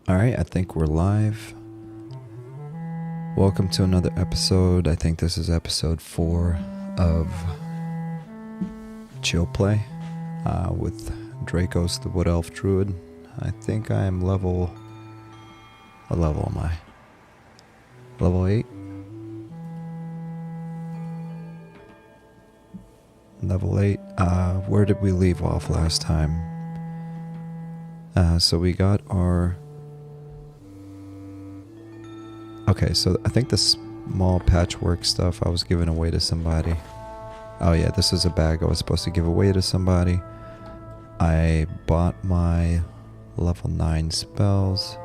Alright, I think we're live. Welcome to another episode. I think this is episode 4 of Chill Play with Draekos the Wood Elf Druid. I think I am level... What level am I? Level 8? Level 8. Where did we leave off last time? So we got our... Okay, so I think the small patchwork stuff I was giving away to somebody. Oh yeah, this is a bag I was supposed to give away to somebody. I bought my level 9 spells.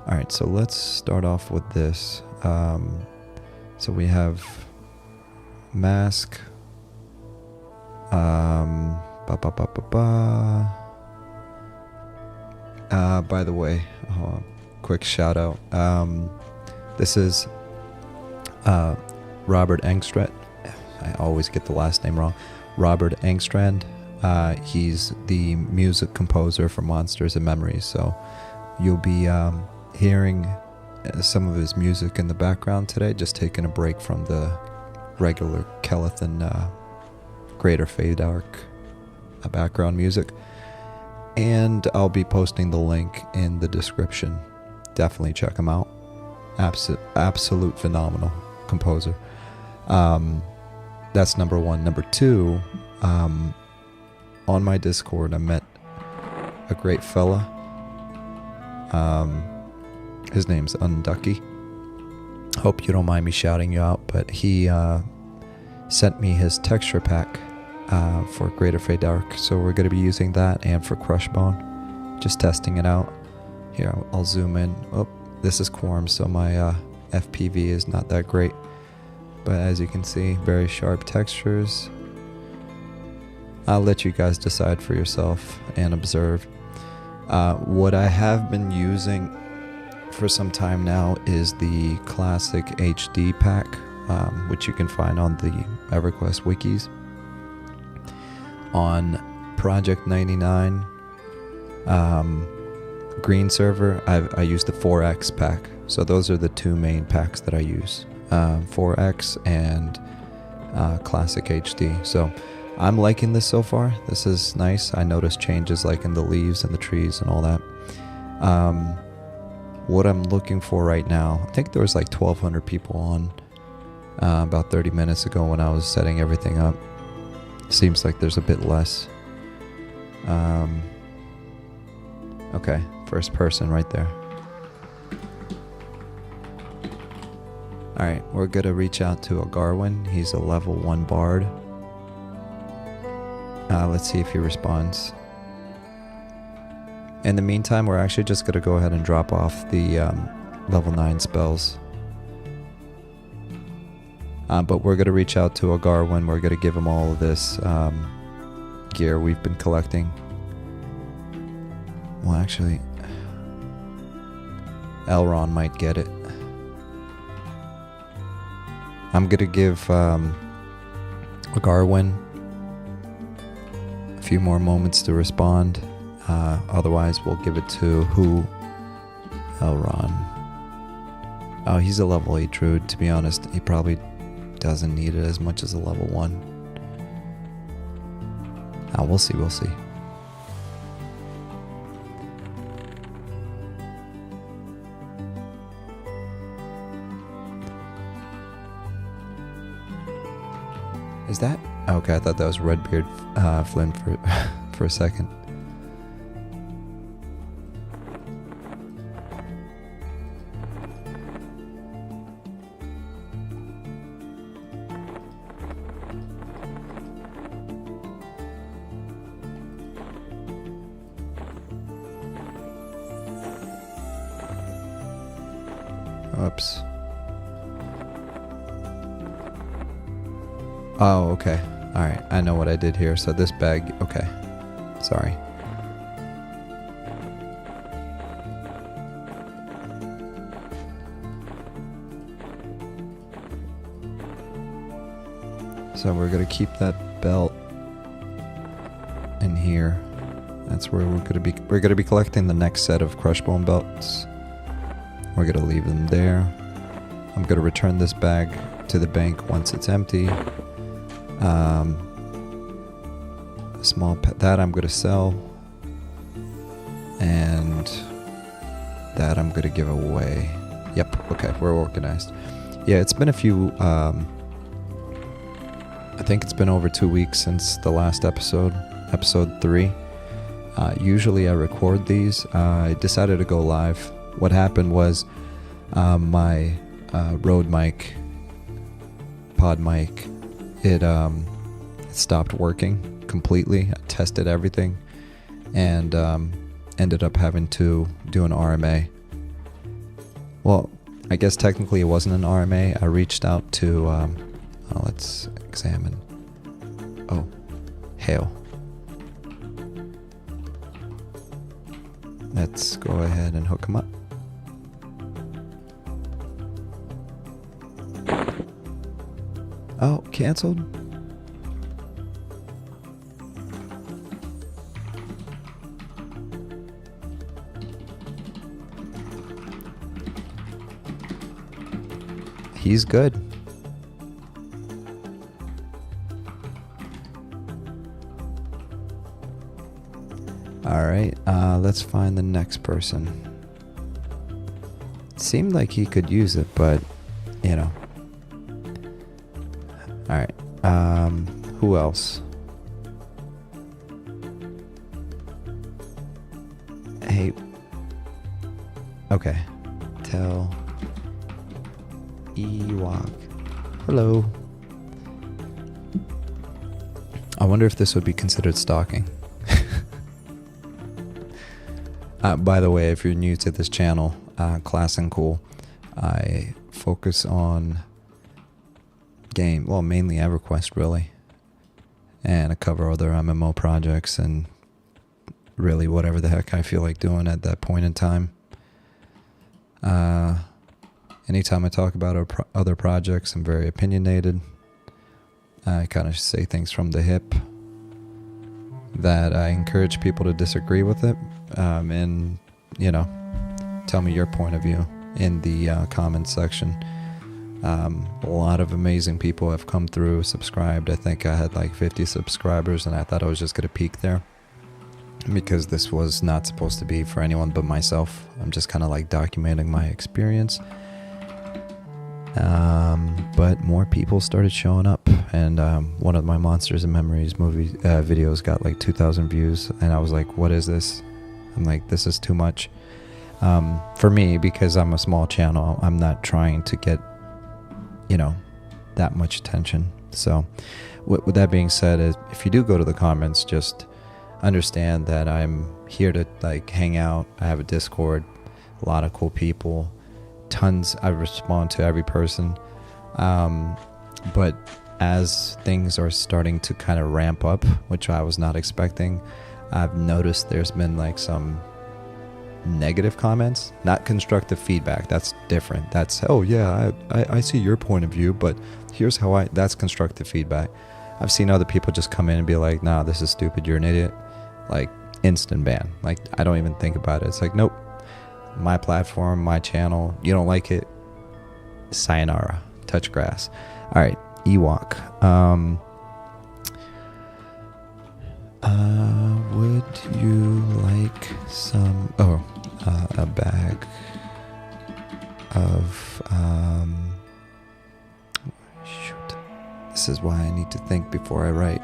Alright, so let's start off with this. So we have Mask. By the way, quick shout out. This is Robert Engstrand. I always get the last name wrong. Robert Engstrand. He's the music composer for Monsters and Memories. So you'll be hearing some of his music in the background today. Just taking a break from the regular Kellethan Greater Fade Arc background music. And I'll be posting the link in the description. Definitely check him out. Absolute phenomenal composer. That's number one. Number two, on my Discord, I met a great fella. His name's Unducky. Hope you don't mind me shouting you out, but he sent me his texture pack for Greater Fade Dark. So we're going to be using that and for Crushbone. Just testing it out. Here, I'll zoom in. Oh, this is Quarm, so my FPV is not that great. But as you can see, very sharp textures. I'll let you guys decide for yourself and observe. What I have been using for some time now is the Classic HD pack, which you can find on the EverQuest wikis. On Project 99, green server, I use the 4X pack. So those are the two main packs that I use, 4X and Classic HD. So I'm liking this so far. This is nice. I noticed changes like in the leaves and the trees and all that. What I'm looking for right now, I think there was like 1,200 people on about 30 minutes ago when I was setting everything up. Seems like there's a bit less. Okay, first person right there. Alright, we're gonna reach out to a Garwin. He's a level 1 bard. Let's see if he responds. In the meantime, we're actually just gonna go ahead and drop off the level 9 spells. But we're gonna reach out to a Garwin. We're gonna give him all of this gear we've been collecting. Well, actually, Elron might get it. I'm gonna give a Garwin a few more moments to respond. Otherwise, we'll give it to who? Elron. Oh, he's a level 8 Druid. To be honest, he probably doesn't need it as much as a level 1. We'll see. Is that? Okay, I thought that was Redbeard Flynn for a second. Oops. Oh, okay. Alright, I know what I did here. So this bag, okay. Sorry. So we're going to keep that belt in here. That's where we're gonna be collecting the next set of crush bone belts. We're gonna leave them there. I'm gonna return this bag to the bank once it's empty. That I'm gonna sell, and that I'm gonna give away. Yep. Okay, we're organized. Yeah, it's been a few. I think it's been over 2 weeks since the last episode, episode 3. Usually I record these. I decided to go live. What happened was my Rode mic, pod mic, it stopped working completely. I tested everything and ended up having to do an RMA. Well, I guess technically it wasn't an RMA. I reached out to, let's examine. Oh, hail. Let's go ahead and hook him up. Oh, canceled? He's good. Alright, let's find the next person. It seemed like he could use it, but, you know. Alright, who else? Hey. Okay. Tell Ewok. Hello. I wonder if this would be considered stalking. By the way, if you're new to this channel, Class&Cool, I focus on mainly EverQuest really, and I cover other MMO projects and really whatever the heck I feel like doing at that point in time. Anytime I talk about other projects, I'm very opinionated. I kind of say things from the hip that I encourage people to disagree with it, and, you know, tell me your point of view in the comments section. A lot of amazing people have come through, subscribed. I think I had like 50 subscribers, and I thought I was just going to peak there because this was not supposed to be for anyone but myself. I'm just kind of like documenting my experience. But more people started showing up, and one of my Monsters and Memories videos got like 2,000 views, and I was like, what is this? I'm like, this is too much. For me, because I'm a small channel, I'm not trying to get, you know, that much attention. So with that being said, if you do go to the comments, just understand that I'm here to like hang out. I have a Discord, a lot of cool people, tons. I respond to every person. But as things are starting to kind of ramp up, which I was not expecting, I've noticed there's been like some negative comments, not constructive feedback. That's different. That's, oh yeah, I see your point of view, but here's how that's constructive feedback. I've seen other people just come in and be like, nah, this is stupid, you're an idiot. Like, instant ban. Like, I don't even think about it. It's like, nope, my platform, my channel, you don't like it, sayonara, touch grass. All right, Ewok. Would you like some, a bag of, shoot, this is why I need to think before I write.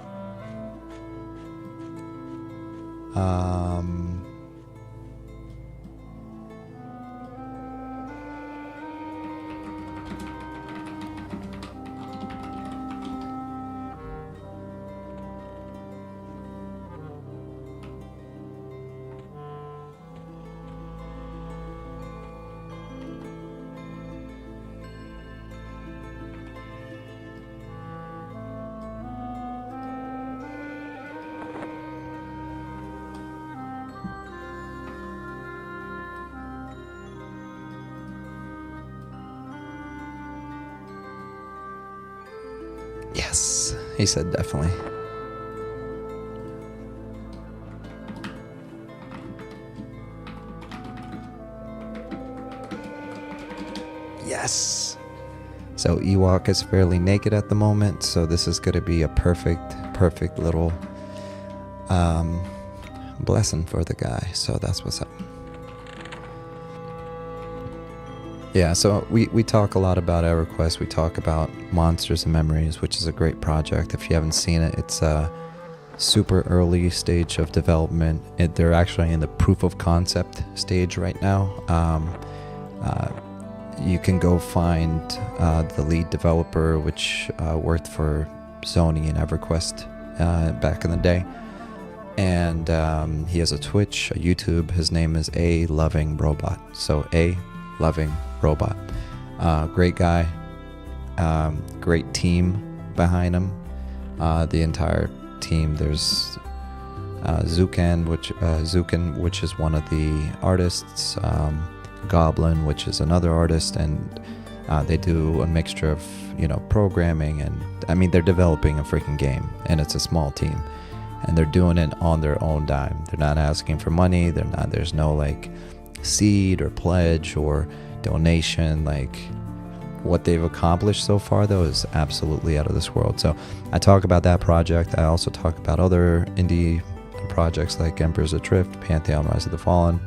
Yes, he said definitely. Yes! So Ewok is fairly naked at the moment, so this is going to be a perfect little blessing for the guy. So that's what's up. Yeah, so we talk a lot about EverQuest. We talk about Monsters and Memories, which is a great project. If you haven't seen it, it's a super early stage of development. They're actually in the proof of concept stage right now. You can go find the lead developer, which worked for Sony and EverQuest back in the day. And he has a Twitch, a YouTube. His name is A Loving Robot. So A Loving Robot. Great guy. Great team behind him. The entire team. There's Zukan, which is one of the artists. Goblin, which is another artist, and they do a mixture of, you know, programming, and I mean, they're developing a freaking game, and it's a small team, and they're doing it on their own dime. They're not asking for money. There's no like seed or pledge or donation. Like, what they've accomplished so far though is absolutely out of this world. So I talk about that project. I also talk about other indie projects like Emperor's Adrift, Pantheon, Rise of the Fallen.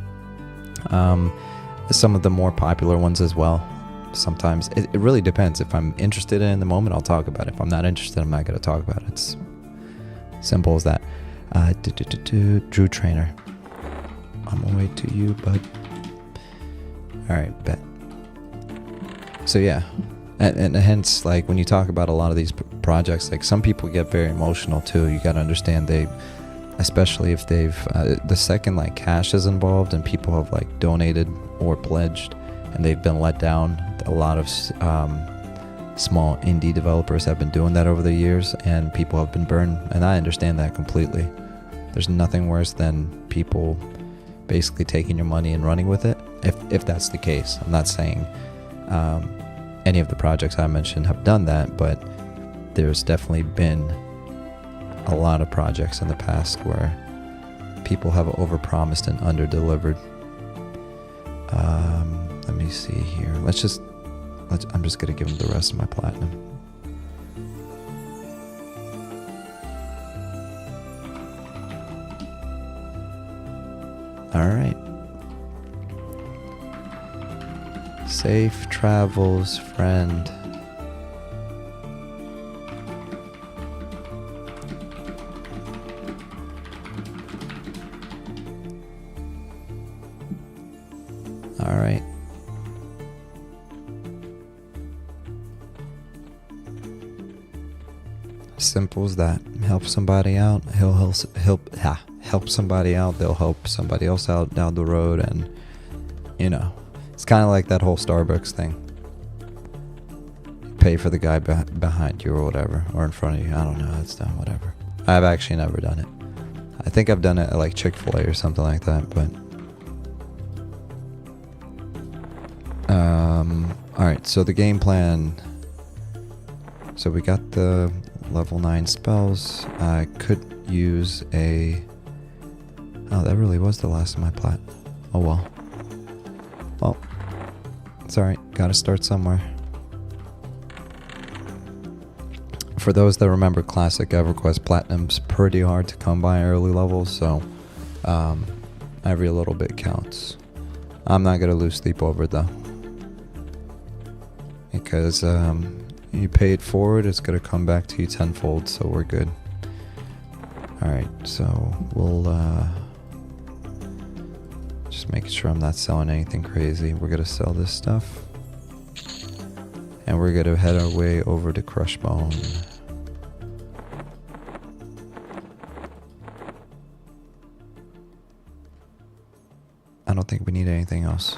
Some of the more popular ones as well. Sometimes it really depends. If I'm interested in the moment, I'll talk about it. If I'm not interested, I'm not going to talk about it. It's simple as that. Drew Trainer, on my way to you, bud. All right, bet. So yeah, and hence, like, when you talk about a lot of these projects, like, some people get very emotional too. You got to understand, especially if they've the second like cash is involved and people have like donated or pledged and they've been let down. A lot of small indie developers have been doing that over the years, and people have been burned, and I understand that completely. There's nothing worse than people basically taking your money and running with it, if that's the case. I'm not saying any of the projects I mentioned have done that, but there's definitely been a lot of projects in the past where people have overpromised and underdelivered. Let me see here. I'm just gonna give them the rest of my platinum. All right. Safe travels, friend. All right. Simple as that. Help somebody out. Help somebody out. They'll help somebody else out down the road, and you know, it's kind of like that whole Starbucks thing. Pay for the guy behind you or whatever, or in front of you. I don't know. It's done. Whatever. I've actually never done it. I think I've done it at like Chick-fil-A or something like that, but. Alright, so the game plan. So we got the level 9 spells. I could use a... Oh, that really was the last of my plat. Oh well. Well, it's alright. Gotta start somewhere. For those that remember classic EverQuest, Platinum's pretty hard to come by early levels, so every little bit counts. I'm not gonna lose sleep over it though. Because you paid for it, it's gonna come back to you tenfold, so we're good. Alright, so we'll just making sure I'm not selling anything crazy. We're gonna sell this stuff, and we're gonna head our way over to Crushbone. I don't think we need anything else.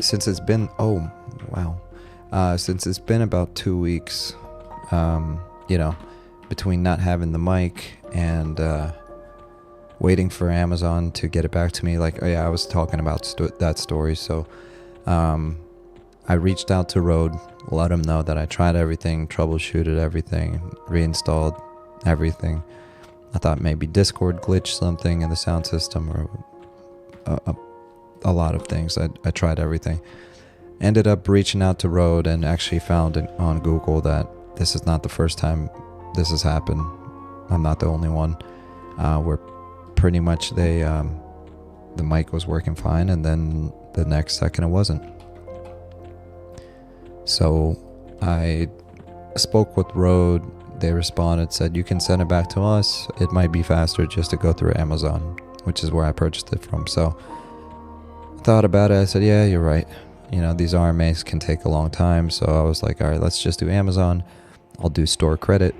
Since it's been, oh wow, since it's been about 2 weeks, you know, between not having the mic and waiting for Amazon to get it back to me. Like, oh yeah, I was talking about that story. So I reached out to Rode, let them know that I tried everything, troubleshooted everything, reinstalled everything. I thought maybe Discord glitched something in the sound system, or a lot of things. I tried everything. Ended up reaching out to Rode and actually found it on Google that this is not the first time this has happened. I'm not the only one. Where pretty much the mic was working fine, and then the next second it wasn't. So I spoke with Rode. They responded, said you can send it back to us. It might be faster just to go through Amazon, which is where I purchased it from. So I thought about it. I said, yeah, you're right. You know, these RMAs can take a long time. So I was like, all right, let's just do Amazon. I'll do store credit.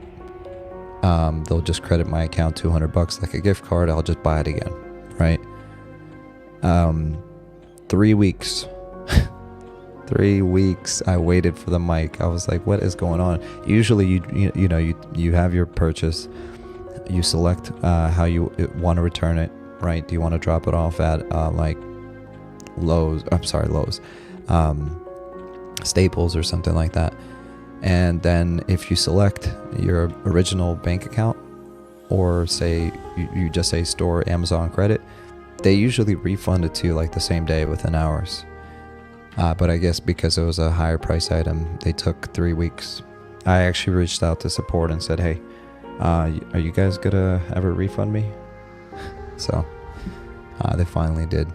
They'll just credit my account $200 like a gift card. I'll just buy it again, right? 3 weeks. 3 weeks I waited for the mic. I was like, what is going on? Usually you have your purchase. You select how you want to return it, right? Do you want to drop it off at like Lowe's? Staples or something like that. And then if you select your original bank account, or say you just say store Amazon credit, they usually refund it to you like the same day within hours. But I guess because it was a higher price item, they took 3 weeks. I actually reached out to support and said, hey, are you guys gonna ever refund me? So they finally did.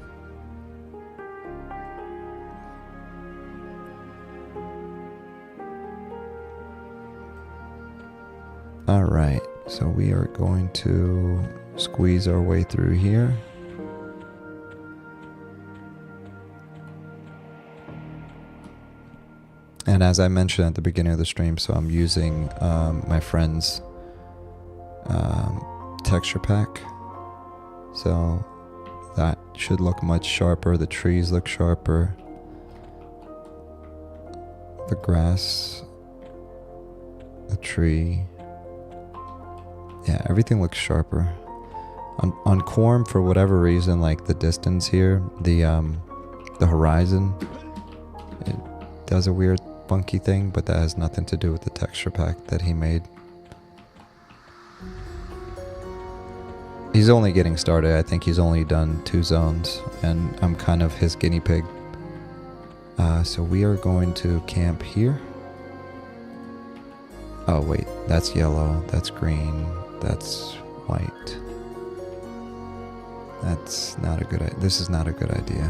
All right, so we are going to squeeze our way through here. And as I mentioned at the beginning of the stream, so I'm using my friend's texture pack. So that should look much sharper. The trees look sharper. The grass, the tree. Yeah, everything looks sharper. On Quarm, for whatever reason, like the distance here, the horizon, it does a weird funky thing, but that has nothing to do with the texture pack that he made. He's only getting started. I think he's only done 2 zones, and I'm kind of his guinea pig. So we are going to camp here. Oh wait, that's yellow, that's green, that's white. That's not a good idea. This is not a good idea.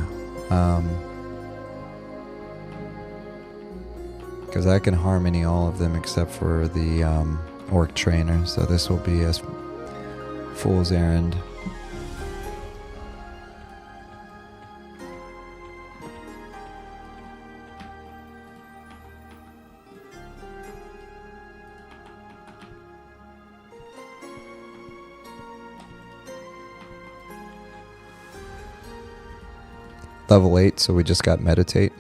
Because I can harmony all of them except for the orc trainer, so this will be a fool's errand. Level 8, so we just got meditate.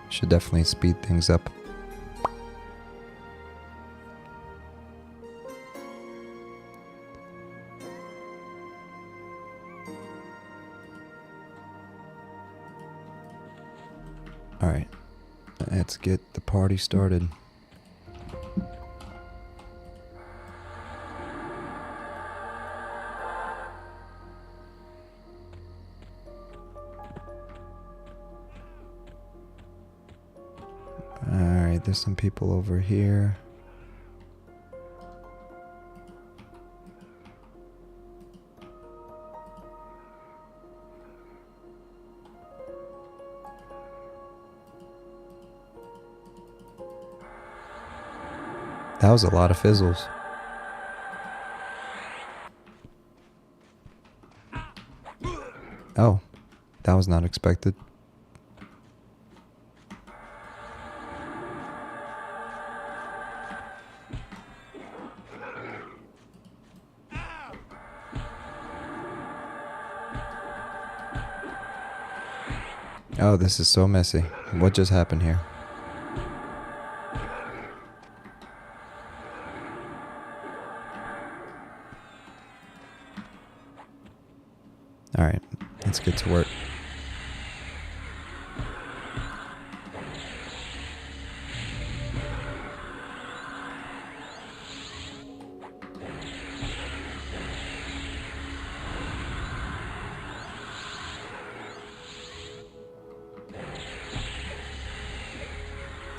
Should definitely speed things up. Alright, let's get the party started. Alright, there's some people over here. That was a lot of fizzles. Oh, that was not expected. Oh, this is so messy. What just happened here? Alright, let's get to work.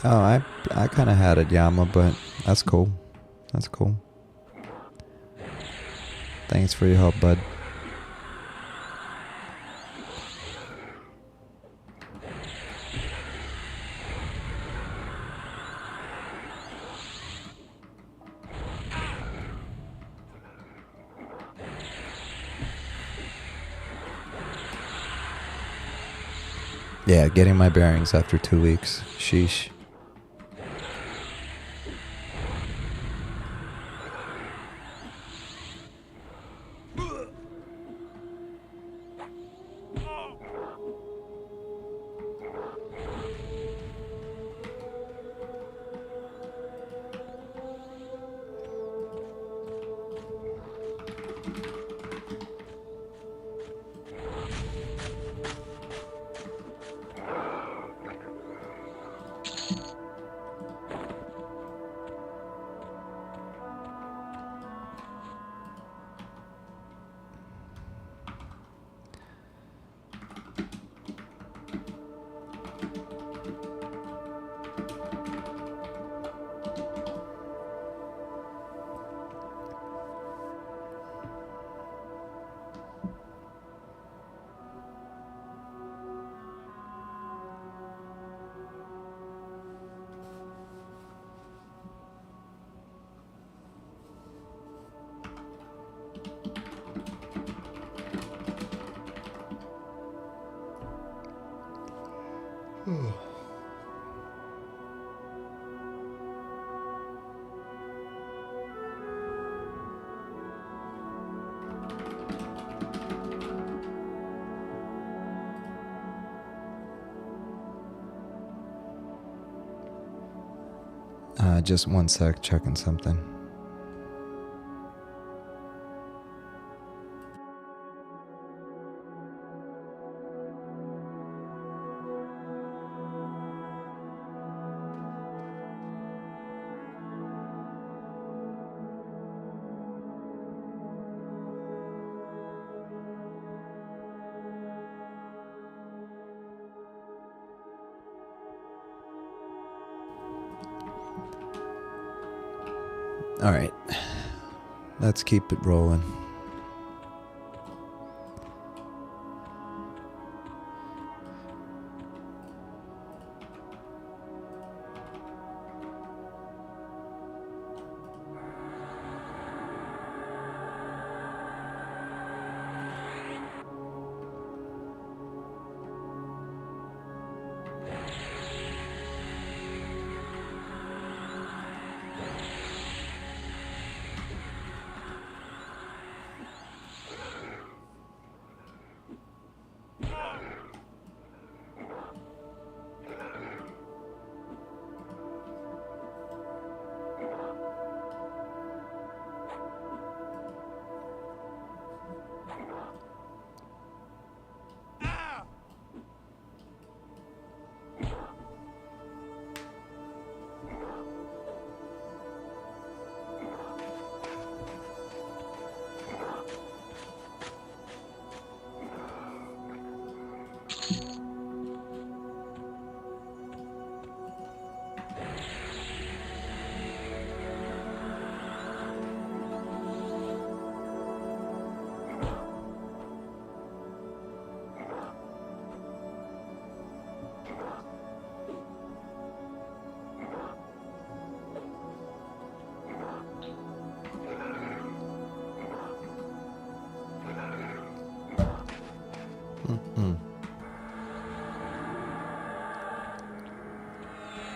Oh, I kind of had it, Yama, but that's cool. That's cool. Thanks for your help, bud. Yeah, getting my bearings after 2 weeks. Sheesh. Just one sec, checking something. All right, let's keep it rolling.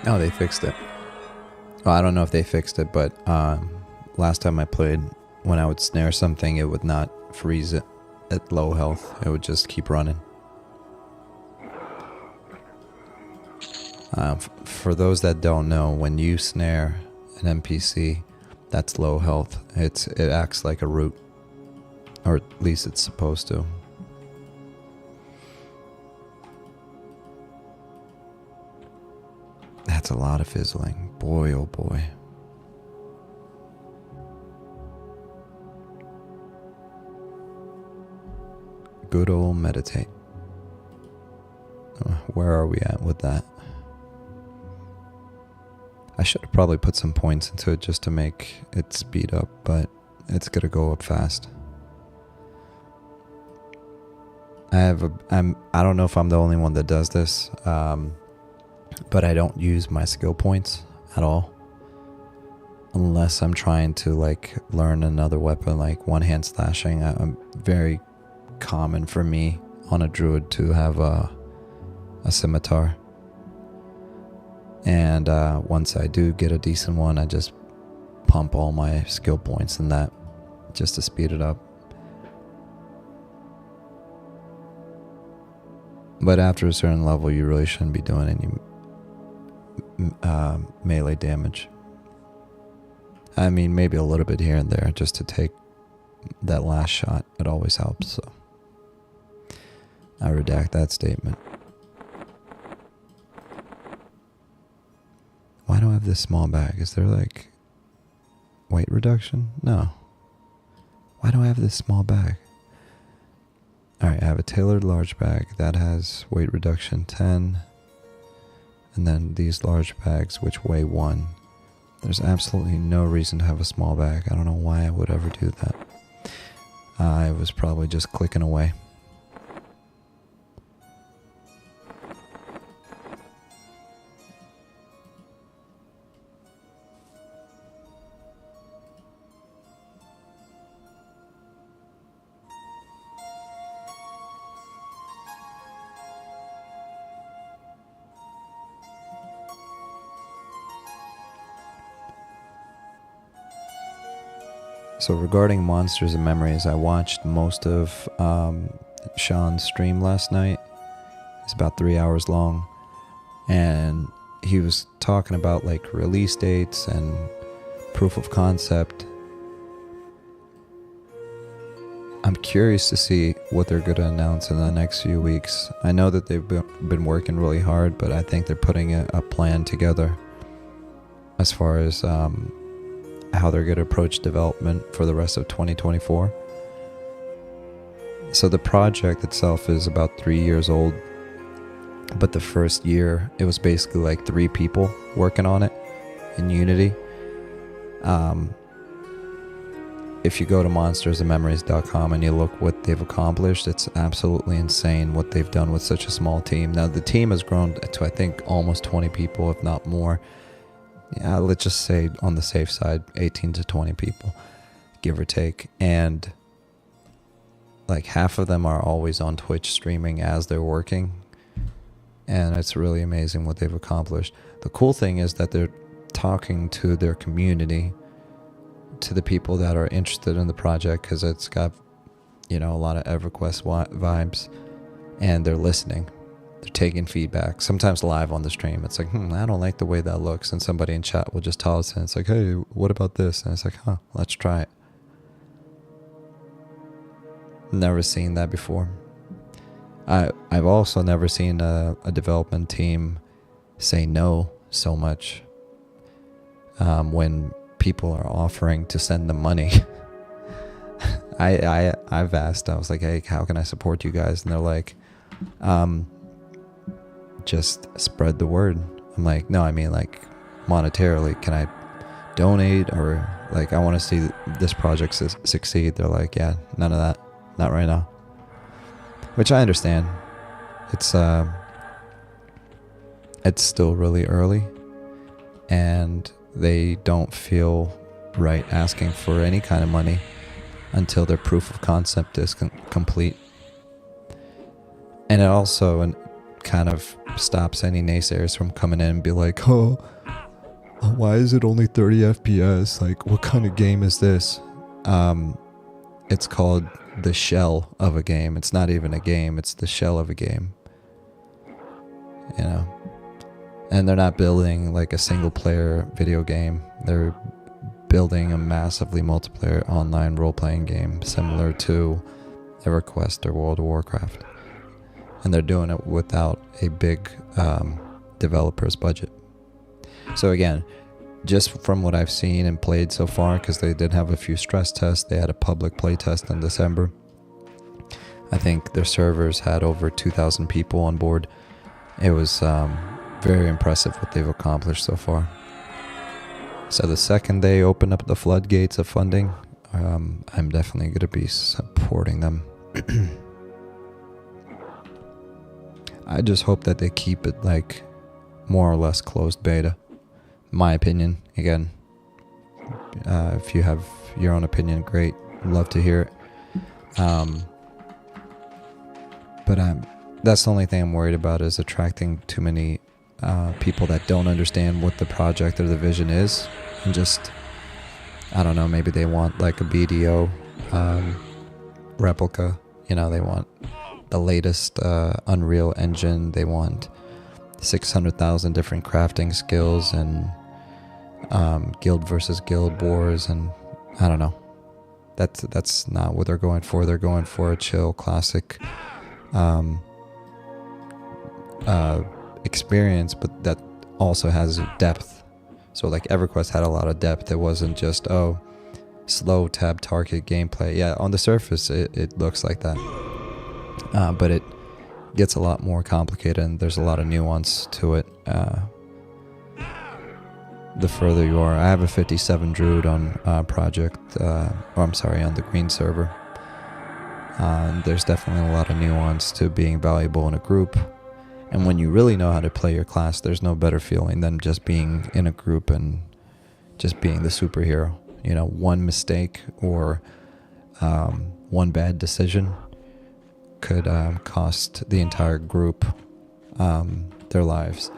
Oh, they fixed it. Well, I don't know if they fixed it, but last time I played, when I would snare something, it would not freeze it at low health. It would just keep running. For those that don't know, when you snare an NPC that's low health, it acts like a root, or at least it's supposed to. That's a lot of fizzling. Boy, oh boy. Good old meditate. Where are we at with that? I should have probably put some points into it just to make it speed up, but it's gonna go up fast. I don't know if I'm the only one that does this, but I don't use my skill points at all. Unless I'm trying to like learn another weapon like one-hand slashing. I'm very common for me on a druid to have a scimitar. And once I do get a decent one, I just pump all my skill points in that just to speed it up. But after a certain level, you really shouldn't be doing any melee damage. I mean, maybe a little bit here and there just to take that last shot. It always helps, so I redact that statement. Why do I have this small bag? Is there like weight reduction? No. Why do I have this small bag? Alright, I have a tailored large bag that has weight reduction 10. And then these large bags which weigh 1. There's absolutely no reason to have a small bag. I don't know why I would ever do that. I was probably just clicking away. So regarding Monsters and Memories, I watched most of Sean's stream last night. It's about 3 hours long. And he was talking about like release dates and proof of concept. I'm curious to see what they're going to announce in the next few weeks. I know that they've been working really hard, but I think they're putting a plan together as far as how they're going to approach development for the rest of 2024. So the project itself is about 3 years old, but the first year it was basically like 3 people working on it in Unity. If you go to monstersandmemories.com and you look what they've accomplished, it's absolutely insane what they've done with such a small team. Now the team has grown to I think almost 20 people, if not more. Yeah, let's just say on the safe side, 18 to 20 people, give or take. And like half of them are always on Twitch streaming as they're working. And it's really amazing what they've accomplished. The cool thing is that they're talking to their community, to the people that are interested in the project, because it's got, you know, a lot of EverQuest vibes, and they're listening. They're taking feedback, sometimes live on the stream. It's like, I don't like the way that looks. And somebody in chat will just tell us, and it's like, hey, what about this? And it's like, let's try it. Never seen that before. I've also never seen a development team say no so much when people are offering to send them money. I've asked, I was like, hey, how can I support you guys? And they're like, just spread the word. I'm like, no, I mean like monetarily, can I donate, or like I want to see this project succeed? They're like, yeah, none of that, not right now. Which I understand. It's still really early, and they don't feel right asking for any kind of money until their proof of concept is complete. And it also kind of stops any naysayers from coming in and be like, oh, why is it only 30 FPS? Like, what kind of game is this? It's called the shell of a game. It's not even a game, it's the shell of a game. You know? And they're not building like a single player video game. They're building a massively multiplayer online role-playing game similar to EverQuest or World of Warcraft. And they're doing it without a big developer's budget. So again, just from what I've seen and played so far, because they did have a few stress tests, they had a public play test in December. I think their servers had over 2,000 people on board. It was very impressive what they've accomplished so far. So the second they open up the floodgates of funding, I'm definitely going to be supporting them. I just hope that they keep it like more or less closed beta. My opinion, again, if you have your own opinion, great, love to hear it. But that's the only thing I'm worried about, is attracting too many people that don't understand what the project or the vision is, and just, I don't know, maybe they want like a BDO replica, you know, they want the latest Unreal Engine, they want 600,000 different crafting skills and guild versus guild wars, and I don't know. That's not what they're going for. They're going for a chill, classic experience, but that also has depth. So like EverQuest had a lot of depth. It wasn't just, oh, slow tab target gameplay. Yeah, on the surface it looks like that, but it gets a lot more complicated, and there's a lot of nuance to it. The further you are, I have a 57 Druid on Project, on the green server. There's definitely a lot of nuance to being valuable in a group. And when you really know how to play your class, there's no better feeling than just being in a group and just being the superhero. You know, one mistake or one bad decision could cost the entire group their lives.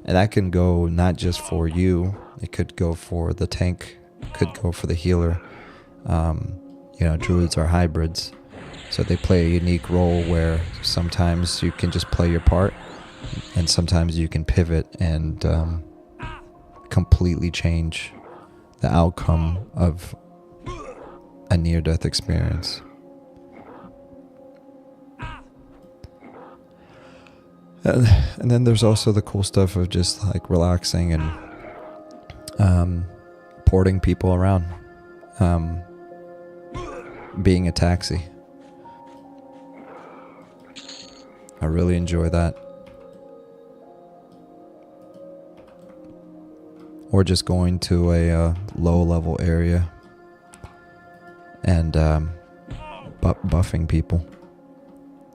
And that can go not just for you, it could go for the tank, could go for the healer. You know, druids are hybrids, so they play a unique role where sometimes you can just play your part, and sometimes you can pivot and completely change the outcome of a near-death experience. And then there's also the cool stuff of just like relaxing and porting people around, being a taxi. I really enjoy that. Or just going to a low level area and buffing people,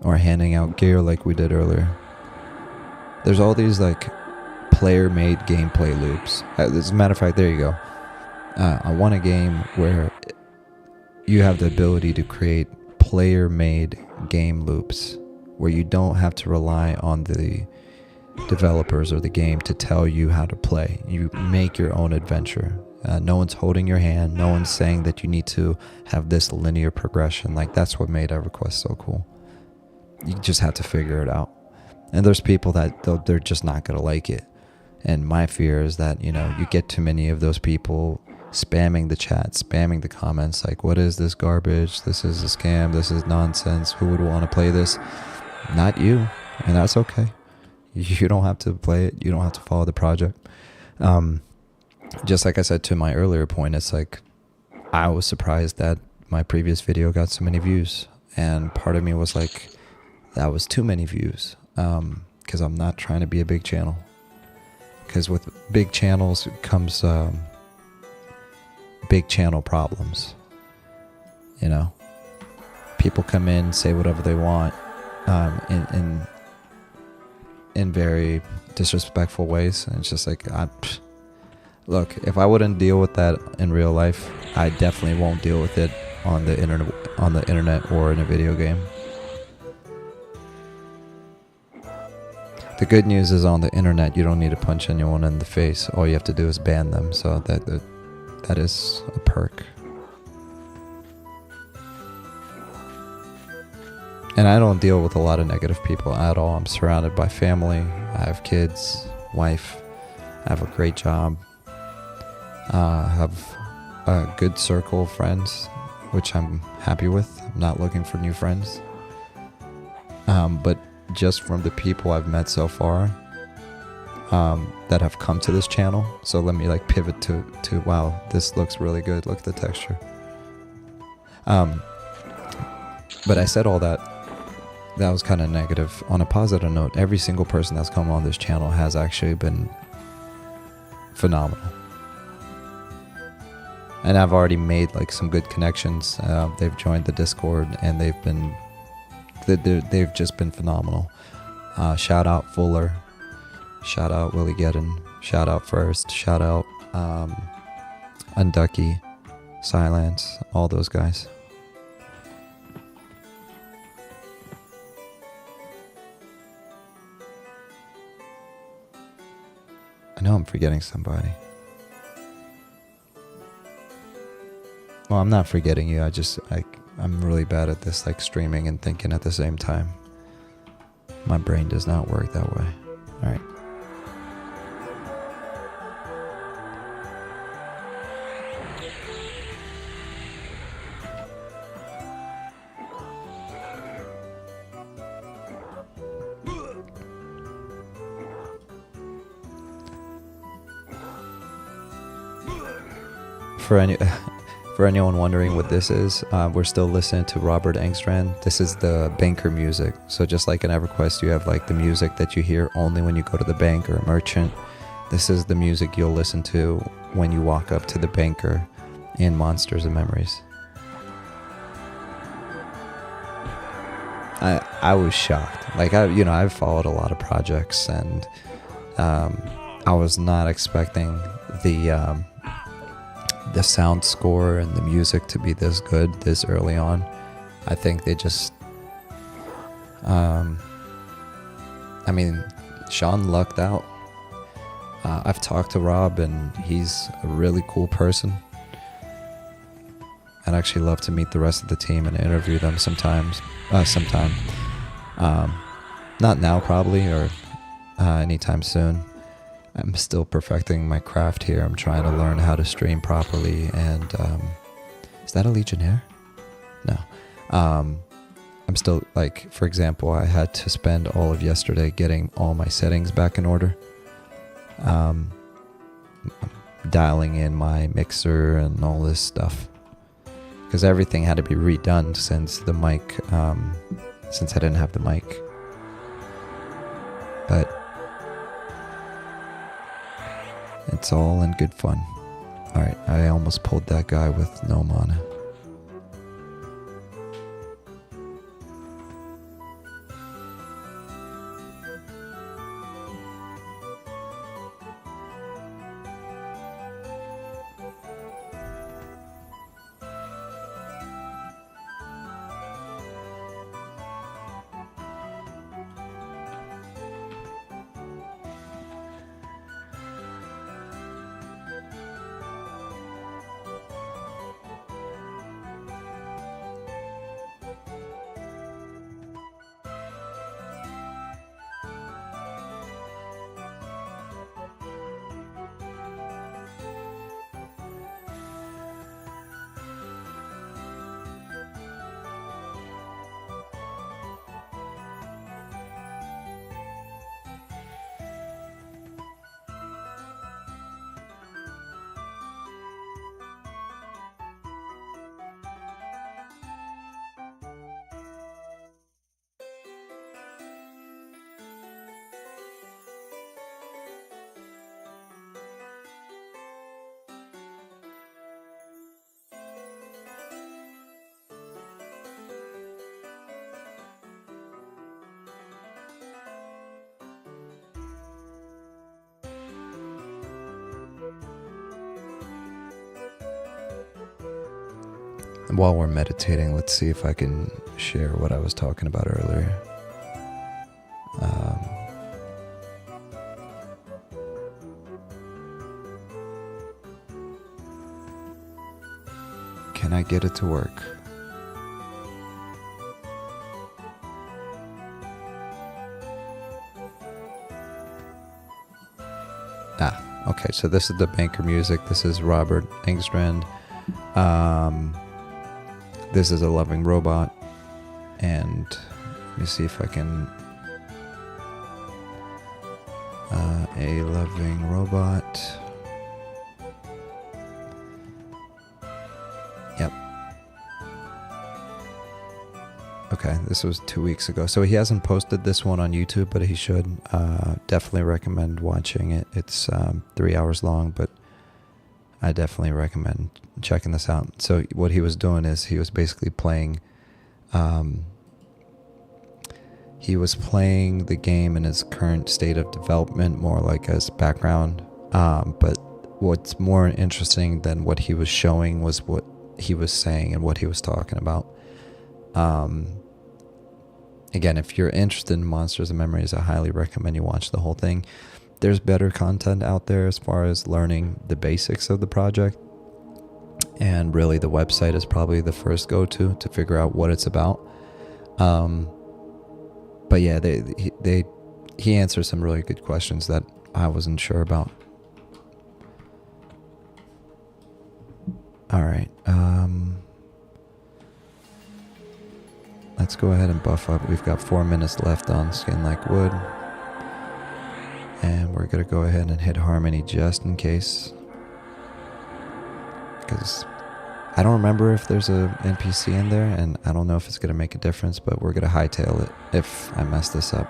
or handing out gear like we did earlier. There's all these like player-made gameplay loops. As a matter of fact, there you go. I want a game where you have the ability to create player-made game loops, where you don't have to rely on the developers or the game to tell you how to play. You make your own adventure. No one's holding your hand. No one's saying that you need to have this linear progression. Like, that's what made EverQuest so cool. You just have to figure it out. And there's people that they're just not going to like it. And my fear is that, you know, you get too many of those people spamming the chat, spamming the comments, like, what is this garbage? This is a scam. This is nonsense. Who would want to play this? Not you. And that's okay. You don't have to play it. You don't have to follow the project. Just like I said to my earlier point, it's like, I was surprised that my previous video got so many views. And part of me was like, that was too many views. Because I'm not trying to be a big channel. Because with big channels comes big channel problems. You know, people come in, say whatever they want, in very disrespectful ways, and it's just like, look, if I wouldn't deal with that in real life, I definitely won't deal with it on the internet or in a video game. The good news is, on the internet, you don't need to punch anyone in the face. All you have to do is ban them, so that is a perk. And I don't deal with a lot of negative people at all. I'm surrounded by family. I have kids, wife. I have a great job. I have a good circle of friends, which I'm happy with. I'm not looking for new friends. But just from the people I've met so far, that have come to this channel. So let me like pivot to wow, this looks really good. Look at the texture. But I said all that. That was kind of negative. On a positive note, every single person that's come on this channel has actually been phenomenal. And I've already made like some good connections. They've joined the Discord and they've just been phenomenal. Shout out Fuller. Shout out Willie Gedden. Shout out First. Shout out Unducky, Silence, all those guys. I know I'm forgetting somebody. Well, I'm not forgetting you. I'm really bad at this, like streaming and thinking at the same time. My brain does not work that way. All right. For anyone wondering what this is, we're still listening to Robert Engstrand. This is the banker music. So just like in EverQuest, you have like the music that you hear only when you go to the bank or a merchant. This is the music you'll listen to when you walk up to the banker in Monsters and Memories. I was shocked. Like I've followed a lot of projects, and I was not expecting the sound score and the music to be this good this early on. I think they just I mean, Sean lucked out. I've talked to Rob and he's a really cool person. I'd actually love to meet the rest of the team and interview them sometime. Not now probably, or anytime soon. I'm still perfecting my craft here. I'm trying to learn how to stream properly. And is that a Legionnaire? No. I'm still, like, for example, I had to spend all of yesterday getting all my settings back in order. Dialing in my mixer and all this stuff. Because everything had to be redone since the mic, since I didn't have the mic. But it's all in good fun. Alright, I almost pulled that guy with no mana. While we're meditating, let's see if I can share what I was talking about earlier. Can I get it to work? Okay, so this is the banker music. This is Robert Engstrand. This is A Loving Robot. And let me see if I can... A loving robot. Yep. Okay, this was 2 weeks ago. So he hasn't posted this one on YouTube, but he should. Definitely recommend watching it. It's 3 hours long, but I definitely recommend checking this out. So what he was doing is he was basically playing... he was playing the game in its current state of development, more like as background. But what's more interesting than what he was showing was what he was saying and what he was talking about. Again, if you're interested in Monsters and Memories, I highly recommend you watch the whole thing. There's better content out there as far as learning the basics of the project. And really the website is probably the first go-to to figure out what it's about. But yeah, he answered some really good questions that I wasn't sure about. All right. Let's go ahead and buff up. We've got 4 minutes left on Skin Like Wood. And we're going to go ahead and hit Harmony just in case. Because I don't remember if there's a NPC in there, and I don't know if it's going to make a difference, but we're going to hightail it if I mess this up.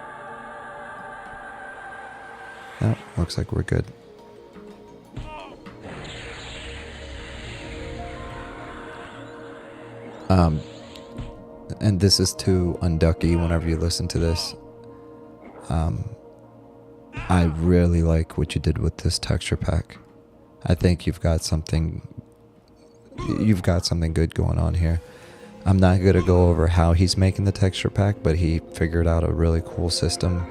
No, looks like we're good. And this is to Unducky whenever you listen to this. I really like what you did with this texture pack. I think you've got something good going on here. I'm not going to go over how he's making the texture pack, but he figured out a really cool system.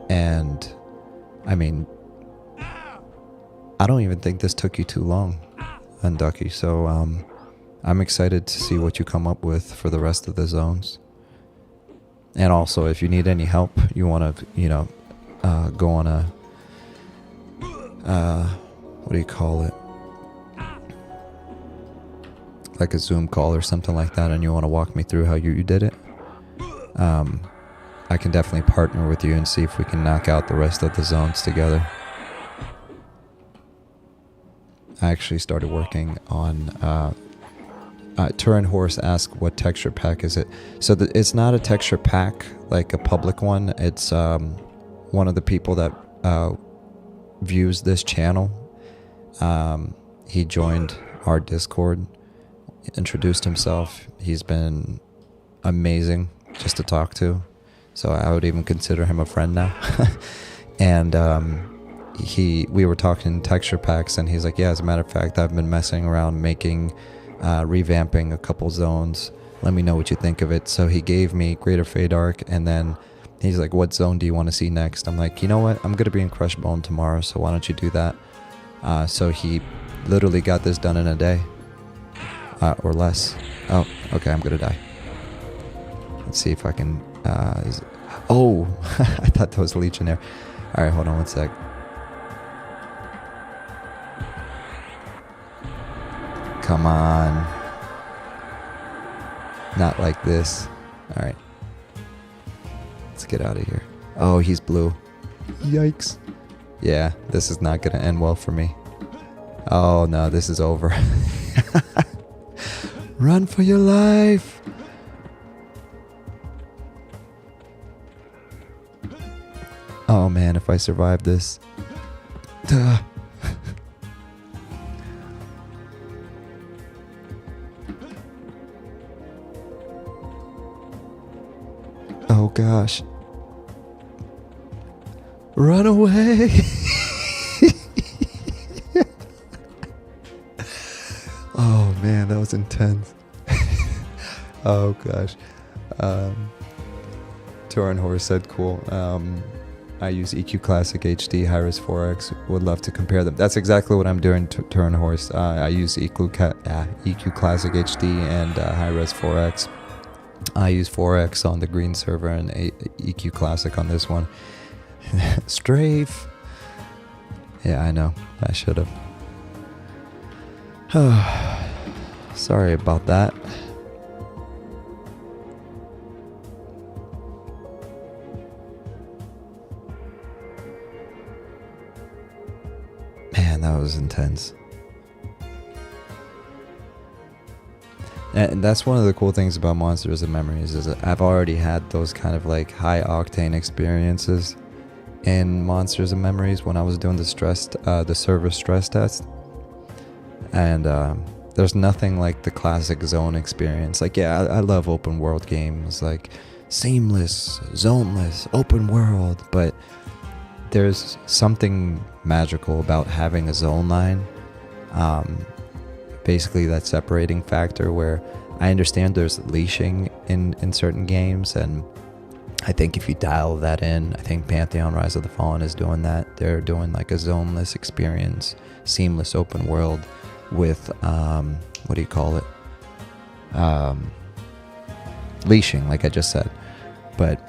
And I mean, I don't even think this took you too long, Unducky. So I'm excited to see what you come up with for the rest of the zones. And also, if you need any help, you want to, go on a, what do you call it? Like a Zoom call or something like that, and you want to walk me through how you did it, I can definitely partner with you and see if we can knock out the rest of the zones together. I actually started working on... Turin Horse asked, what texture pack is it? So it's not a texture pack like a public one. It's one of the people that views this channel. He joined our Discord, introduced himself. He's been amazing just to talk to. So I would even consider him a friend now. And we were talking texture packs, and he's like, yeah, as a matter of fact, I've been messing around making... revamping a couple zones. Let me know what you think of it. So he gave me Greater Feydark, and then he's like, what zone do you want to see next? I'm like, you know what? I'm going to be in Crushbone tomorrow, so why don't you do that? So he literally got this done in a day. Or less. Oh, okay, I'm going to die. Let's see if I can... Oh! I thought that was Legionnaire. Alright, hold on one sec. Come on. Not like this. Alright. Let's get out of here. Oh, he's blue. Yikes. Yeah, this is not going to end well for me. Oh, no, this is over. Run for your life. Oh, man, if I survive this. Duh. Oh gosh. Run away. Oh man, that was intense. Oh gosh. Turin Horse said cool. I use EQ Classic HD, Hi-Res 4X. Would love to compare them. That's exactly what I'm doing, Turin Horse. I use EQ Classic HD and Hi-Res 4X. I use 4X on the green server and EQ Classic on this one. Strafe. Yeah, I know. I should have. Sorry about that. Man, that was intense. And that's one of the cool things about Monsters and Memories is that I've already had those kind of like high octane experiences in Monsters and Memories when I was doing the server stress test. And there's nothing like the classic zone experience. Like, yeah, I love open world games, like seamless, zoneless, open world, but there's something magical about having a zone line. Basically that separating factor where I understand there's leashing in certain games, and I think if you dial that in, I think Pantheon Rise of the Fallen is doing that. They're doing like a zoneless experience, seamless open world with what do you call it? Leashing, like I just said. But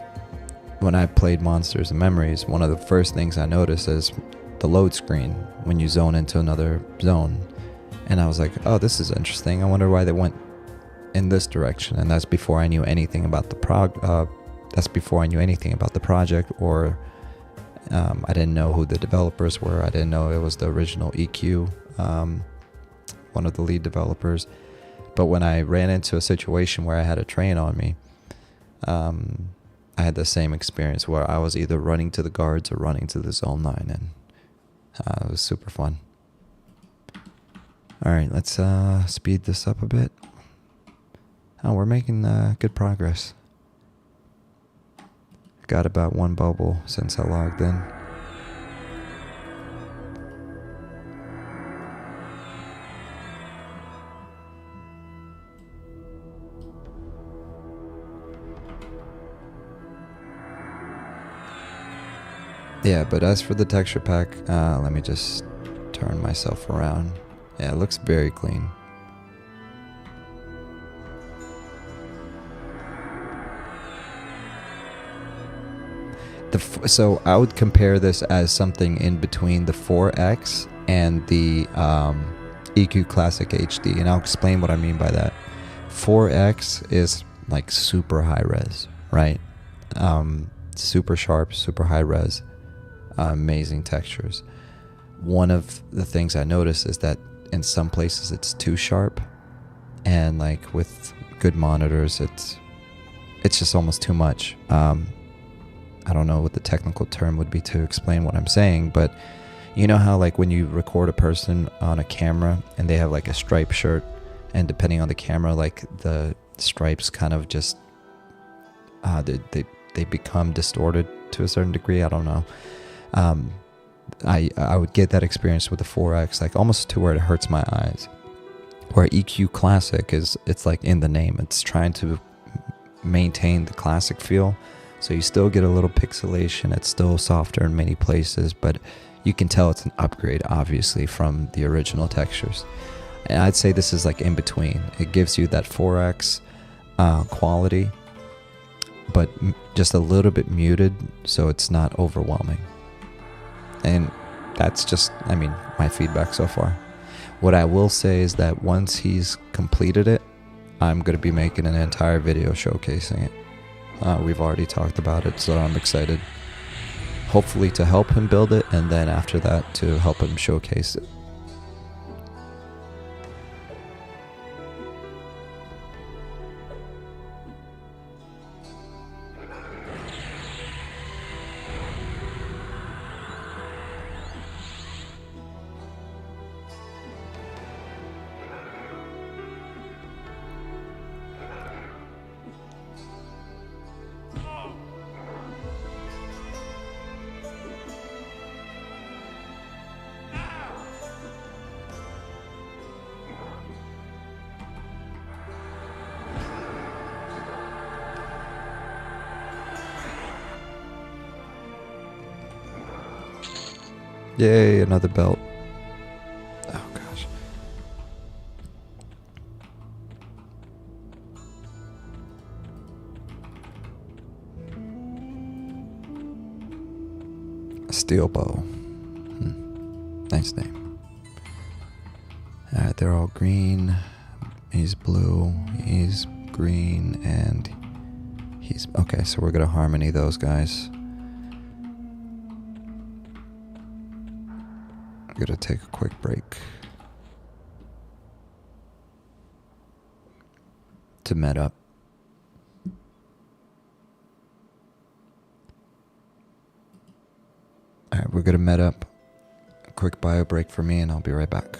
when I played Monsters and Memories, one of the first things I noticed is the load screen when you zone into another zone. And I was like, oh, this is interesting. I wonder why they went in this direction. And that's before I knew anything about the project, or I didn't know who the developers were. I didn't know it was the original EQ, one of the lead developers. But when I ran into a situation where I had a train on me, I had the same experience where I was either running to the guards or running to the zone line, and it was super fun. All right, let's speed this up a bit. Oh, we're making good progress. Got about one bubble since I logged in. Yeah, but as for the texture pack, let me just turn myself around. Yeah, it looks very clean. So I would compare this as something in between the 4X and the EQ Classic HD, and I'll explain what I mean by that. 4X is like super high res, right? Super sharp, super high res, amazing textures. One of the things I noticed is that in some places it's too sharp, and like with good monitors it's just almost too much. I don't know what the technical term would be to explain what I'm saying, but you know how like when you record a person on a camera and they have like a striped shirt, and depending on the camera, like the stripes kind of just they become distorted to a certain degree. I don't know. I would get that experience with the 4X, like almost to where it hurts my eyes. Where EQ Classic it's like in the name. It's trying to maintain the classic feel. So you still get a little pixelation. It's still softer in many places, but you can tell it's an upgrade, obviously, from the original textures. And I'd say this is like in between. It gives you that 4X quality, but just a little bit muted, so it's not overwhelming. And that's just, I mean, my feedback so far. What I will say is that once he's completed it, I'm going to be making an entire video showcasing it. We've already talked about it, so I'm excited. Hopefully to help him build it, and then after that to help him showcase it. Yay, another belt. Oh gosh. A steel bow. Nice name. Alright, they're all green. He's blue. He's green. And he's... Okay, so we're gonna harmony those guys. I'm gonna take a quick break to med up. Alright, we're gonna med up. A quick bio break for me, and I'll be right back.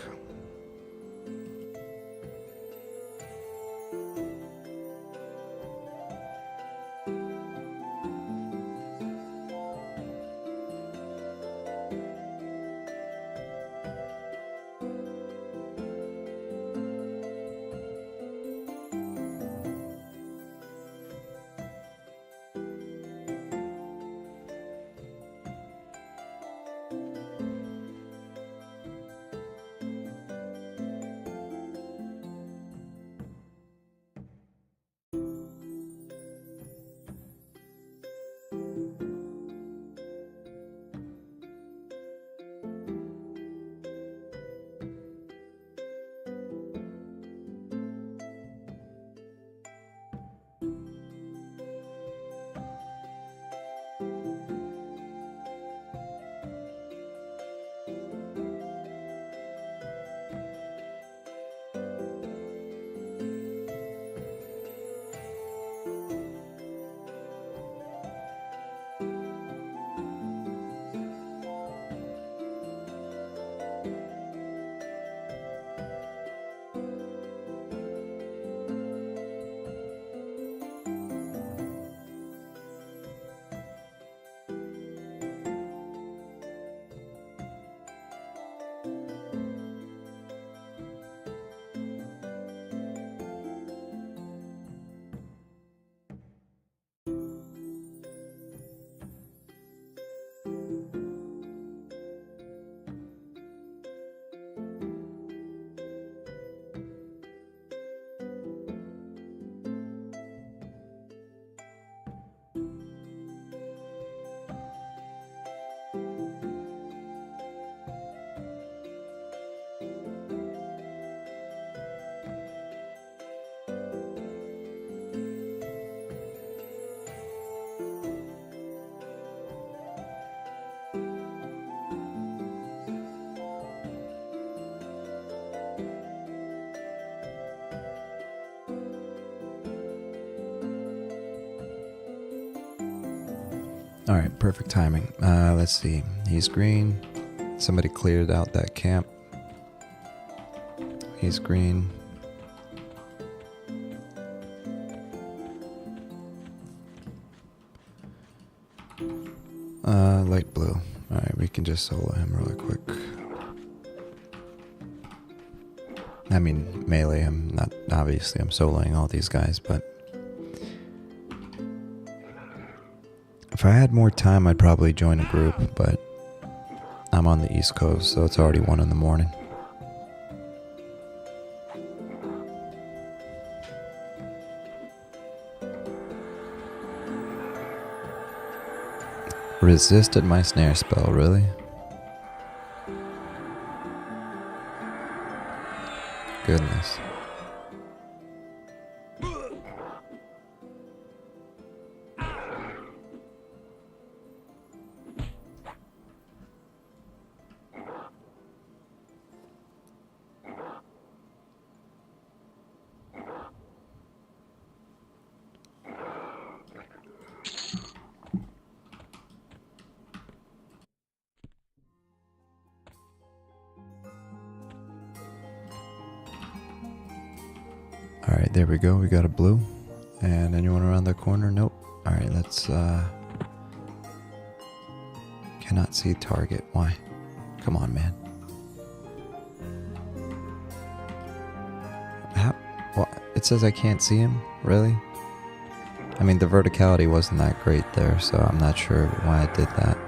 Alright, perfect timing. Let's see. He's green. Somebody cleared out that camp. He's green. Light blue. Alright, we can just solo him really quick. I mean, melee him. Not obviously, I'm soloing all these guys, but if I had more time, I'd probably join a group, but I'm on the East Coast, so it's already 1 in the morning. Resisted my snare spell, really? Goodness. Alright, there we go. We got a blue. And anyone around the corner? Nope. Alright, let's cannot see target. Why? Come on, man. How? What? It says I can't see him? Really? I mean, the verticality wasn't that great there, so I'm not sure why I did that.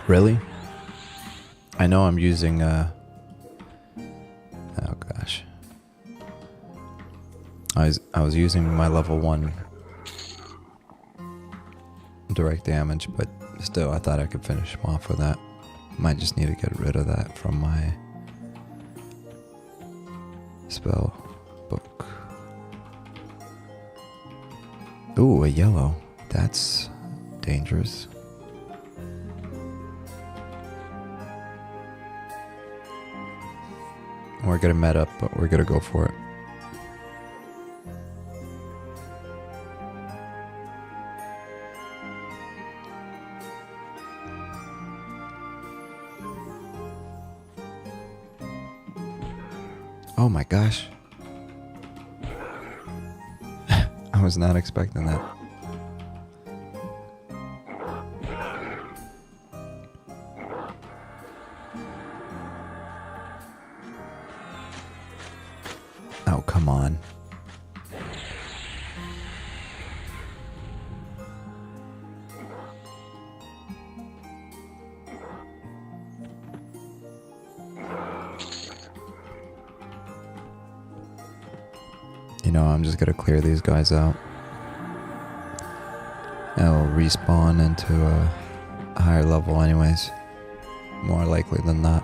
Really? I know I'm using, oh gosh. I was using my level 1 direct damage, but still I thought I could finish him off with that. Might just need to get rid of that from my spell book. Ooh, a yellow. That's dangerous. We're gonna met up, but we're gonna go for it. Oh my gosh. I was not expecting that. Oh, come on. You know, I'm just gonna clear these guys out. I'll respawn into a higher level anyways. More likely than not.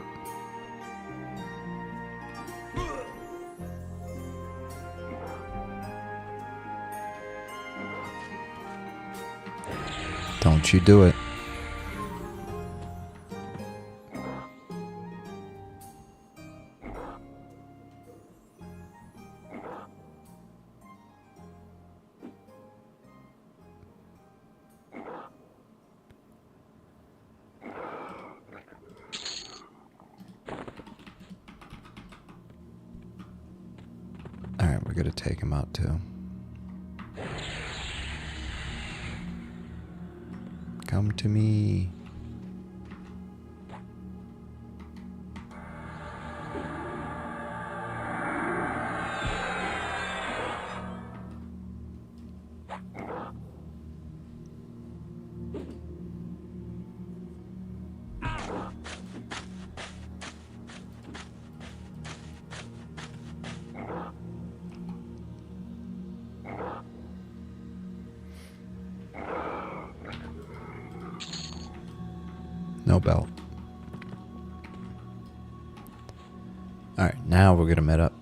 Don't you do it. Alright, we're gonna take him out too. Come to me. No belt. Alright, now we're gonna met up.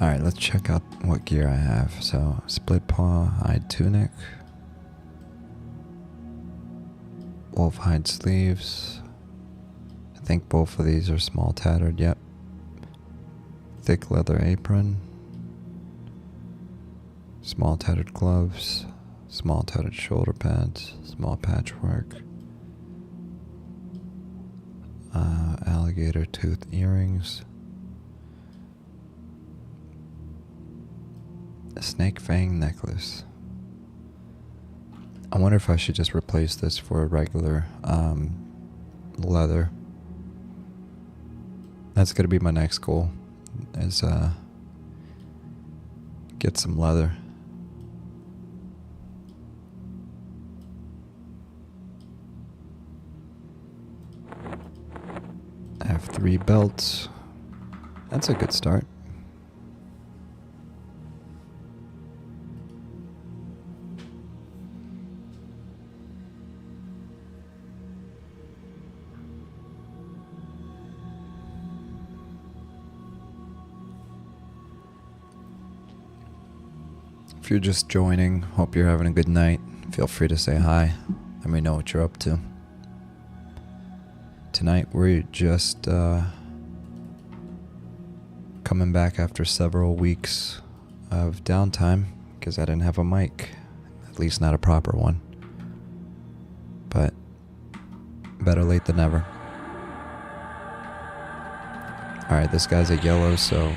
Alright, let's check out what gear I have. So, split paw, hide tunic, wolf hide sleeves. I think both of these are small tattered, yep. Thick leather apron, small tattered gloves, small tattered shoulder pads, small patchwork, alligator tooth earrings, a snake fang necklace. I wonder if I should just replace this for a regular leather. That's gonna be my next goal, is get some leather. I have 3 belts. That's a good start. If you're just joining, hope you're having a good night. Feel free to say hi. Let me know what you're up to. Tonight we're just coming back after several weeks of downtime because I didn't have a mic, at least not a proper one. But better late than never. Alright, this guy's a yellow, so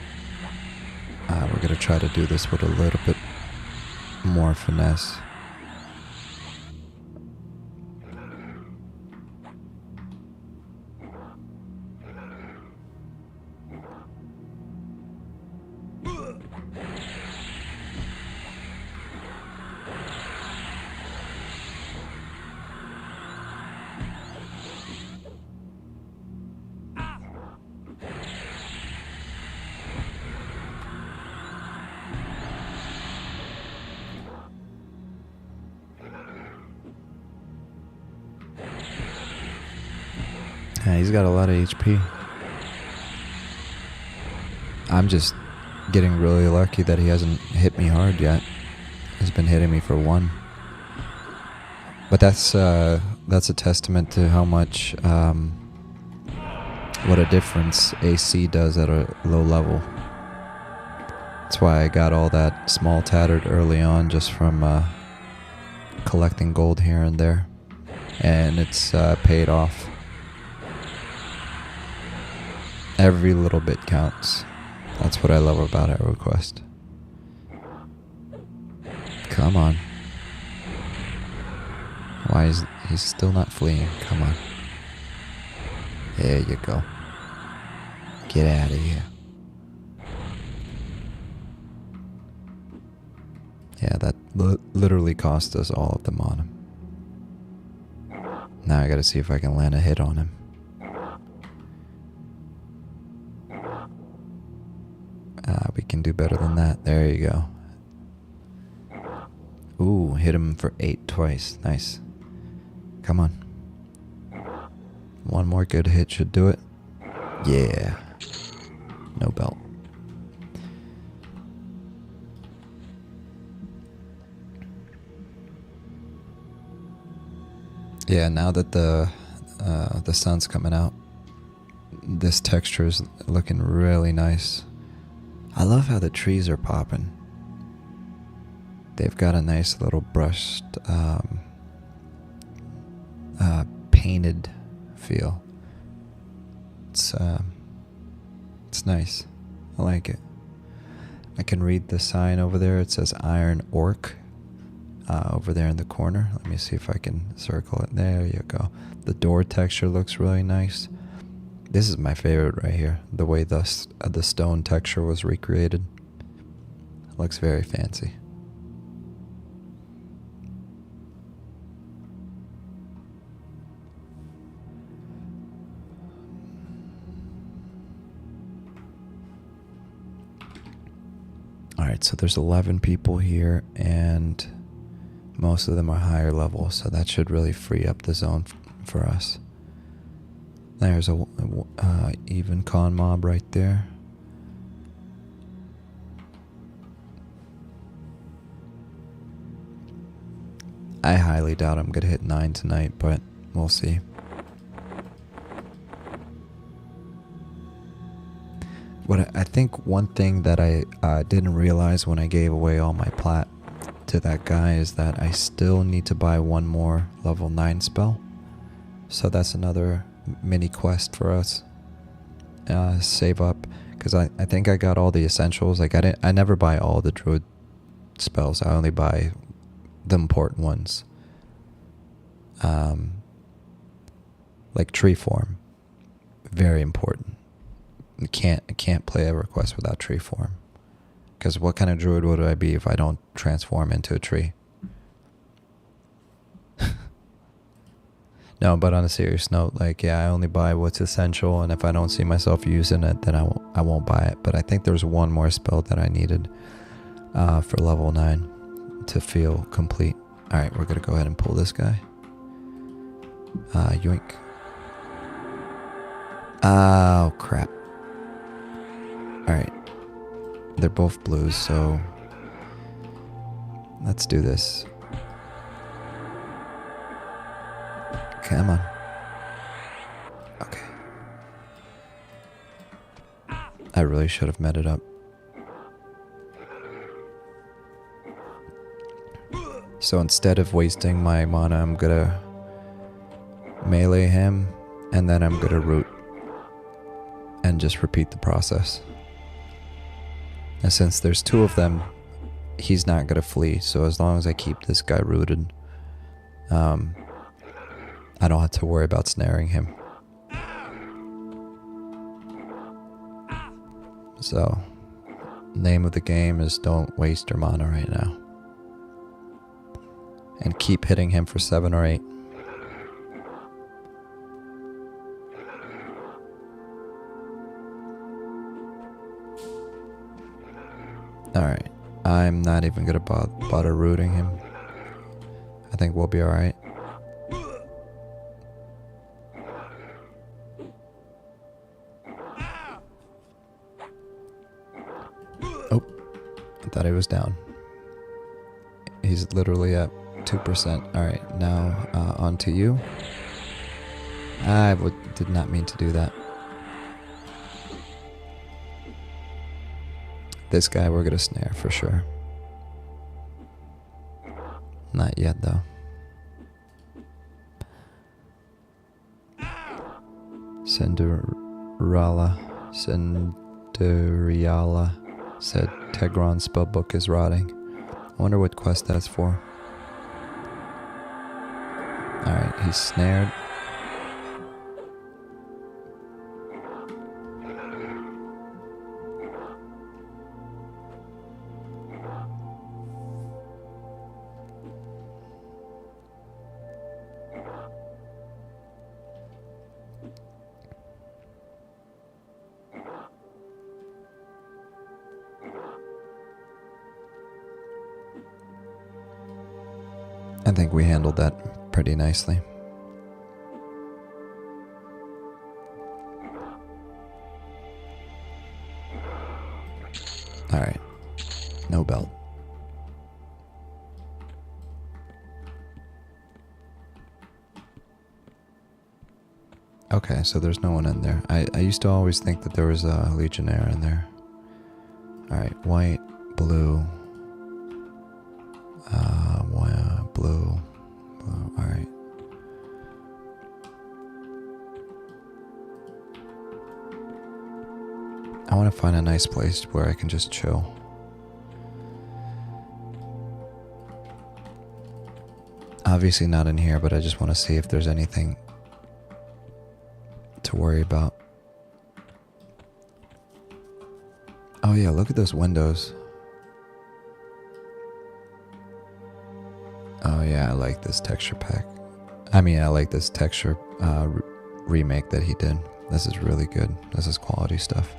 we're gonna try to do this with a little bit more finesse. Yeah, he's got a lot of HP. I'm just getting really lucky that he hasn't hit me hard yet. He's been hitting me for 1. But that's a testament to how much, what a difference AC does at a low level. That's why I got all that small tattered early on just from collecting gold here and there. And it's paid off. Every little bit counts. That's what I love about EverQuest. Come on. Why is he's still not fleeing? Come on. There you go. Get out of here. Yeah, that literally cost us all of them on him. Now I gotta see if I can land a hit on him. We can do better than that. There you go. Ooh, hit him for 8 twice. Nice. Come on. One more good hit should do it. Yeah. No belt. Yeah, now that the sun's coming out, this texture is looking really nice. I love how the trees are popping. They've got a nice little brushed, painted feel. It's nice. I like it. I can read the sign over there. It says Iron Orc over there in the corner. Let me see if I can circle it. There you go. The door texture looks really nice. This is my favorite right here. The way the stone texture was recreated. It looks very fancy. Alright, so there's 11 people here, and most of them are higher level, so that should really free up the zone for us. There's a even con mob right there. I highly doubt I'm gonna hit 9 tonight, but we'll see. What I think one thing that I didn't realize when I gave away all my plat to that guy is that I still need to buy one more level 9 spell. So that's another mini quest for us. Save up, because I think I got all the essentials. Like I never buy all the Druid spells. I only buy the important ones. Like tree form, very important. I can't play EverQuest without tree form. Because what kind of druid would I be if I don't transform into a tree? No, but on a serious note, like, yeah, I only buy what's essential, and if I don't see myself using it, then I won't buy it. But I think there's one more spell that I needed for level 9 to feel complete. Alright, we're gonna go ahead and pull this guy. Yoink. Oh, crap. Alright. They're both blues, so let's do this. Come on. Okay. I really should have met it up. So instead of wasting my mana, I'm gonna melee him, and then I'm gonna root and just repeat the process. And since there's 2 of them, he's not gonna flee, so as long as I keep this guy rooted, I don't have to worry about snaring him. So, name of the game is don't waste your mana right now. And keep hitting him for 7 or 8. Alright, I'm not even gonna bother rooting him. I think we'll be alright. thought he was down. He's literally at 2%. Alright, now on to you. I did not mean to do that. This guy we're gonna snare for sure. Not yet though. Cinderella said Tegron's spellbook is rotting. I wonder what quest that's for. Alright, he's snared. I think we handled that pretty nicely. Alright, no belt. Okay, so there's no one in there. I used to always think that there was a Legionnaire in there. Alright, white, blue, blue, alright. I want to find a nice place where I can just chill. Obviously not in here, but I just want to see if there's anything to worry about. Oh yeah, look at those windows. Oh yeah, I like this texture pack. I mean, I like this texture remake that he did. This is really good. This is quality stuff.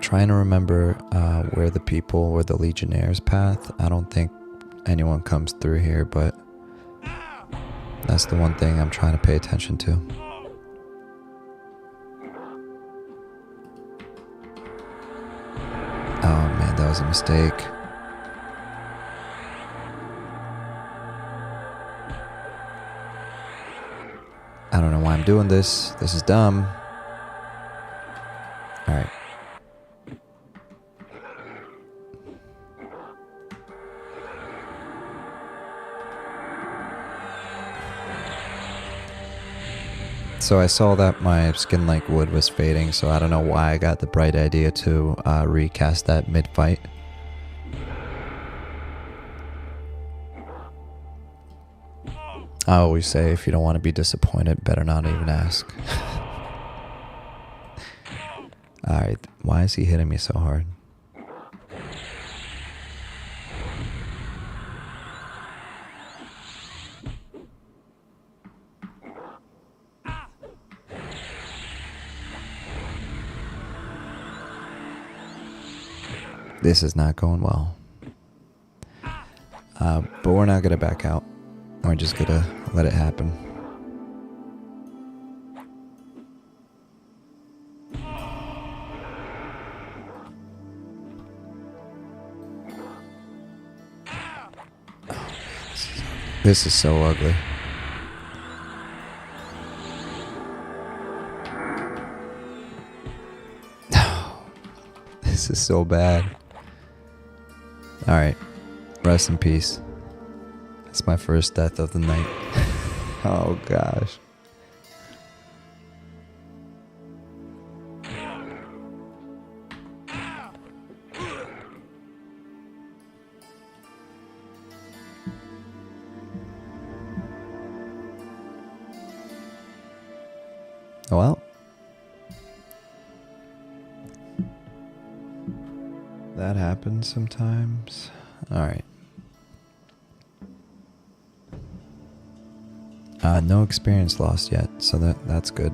Trying to remember where the Legionnaires path. I don't think anyone comes through here, but that's the one thing I'm trying to pay attention to. Oh man, that was a mistake. I don't know why I'm doing this. This is dumb. Alright. So I saw that my skin like wood was fading, so I don't know why I got the bright idea to recast that mid-fight. I always say if you don't want to be disappointed, better not even ask. Alright, why is he hitting me so hard? This is not going well. But we're not going to back out. We're just going to let it happen. This is so ugly. This is so bad. Alright, rest in peace. It's my first death of the night. Oh gosh. Well, that happens sometimes. Alright. No experience lost yet, so that's good.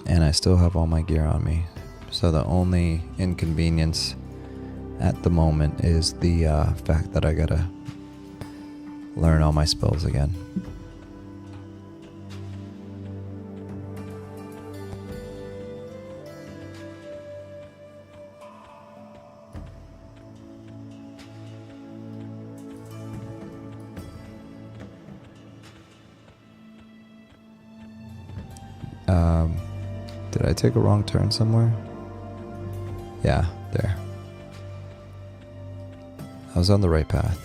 And I still have all my gear on me. So the only inconvenience at the moment is the fact that I gotta learn all my spells again. Did I take a wrong turn somewhere? Yeah, there. I was on the right path.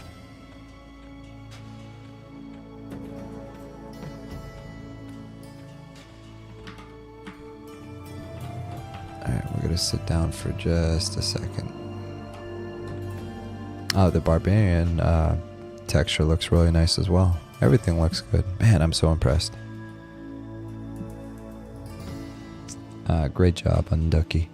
Alright, we're gonna sit down for just a second. Oh, the barbarian texture looks really nice as well. Everything looks good. Man, I'm so impressed. Great job, Unducky.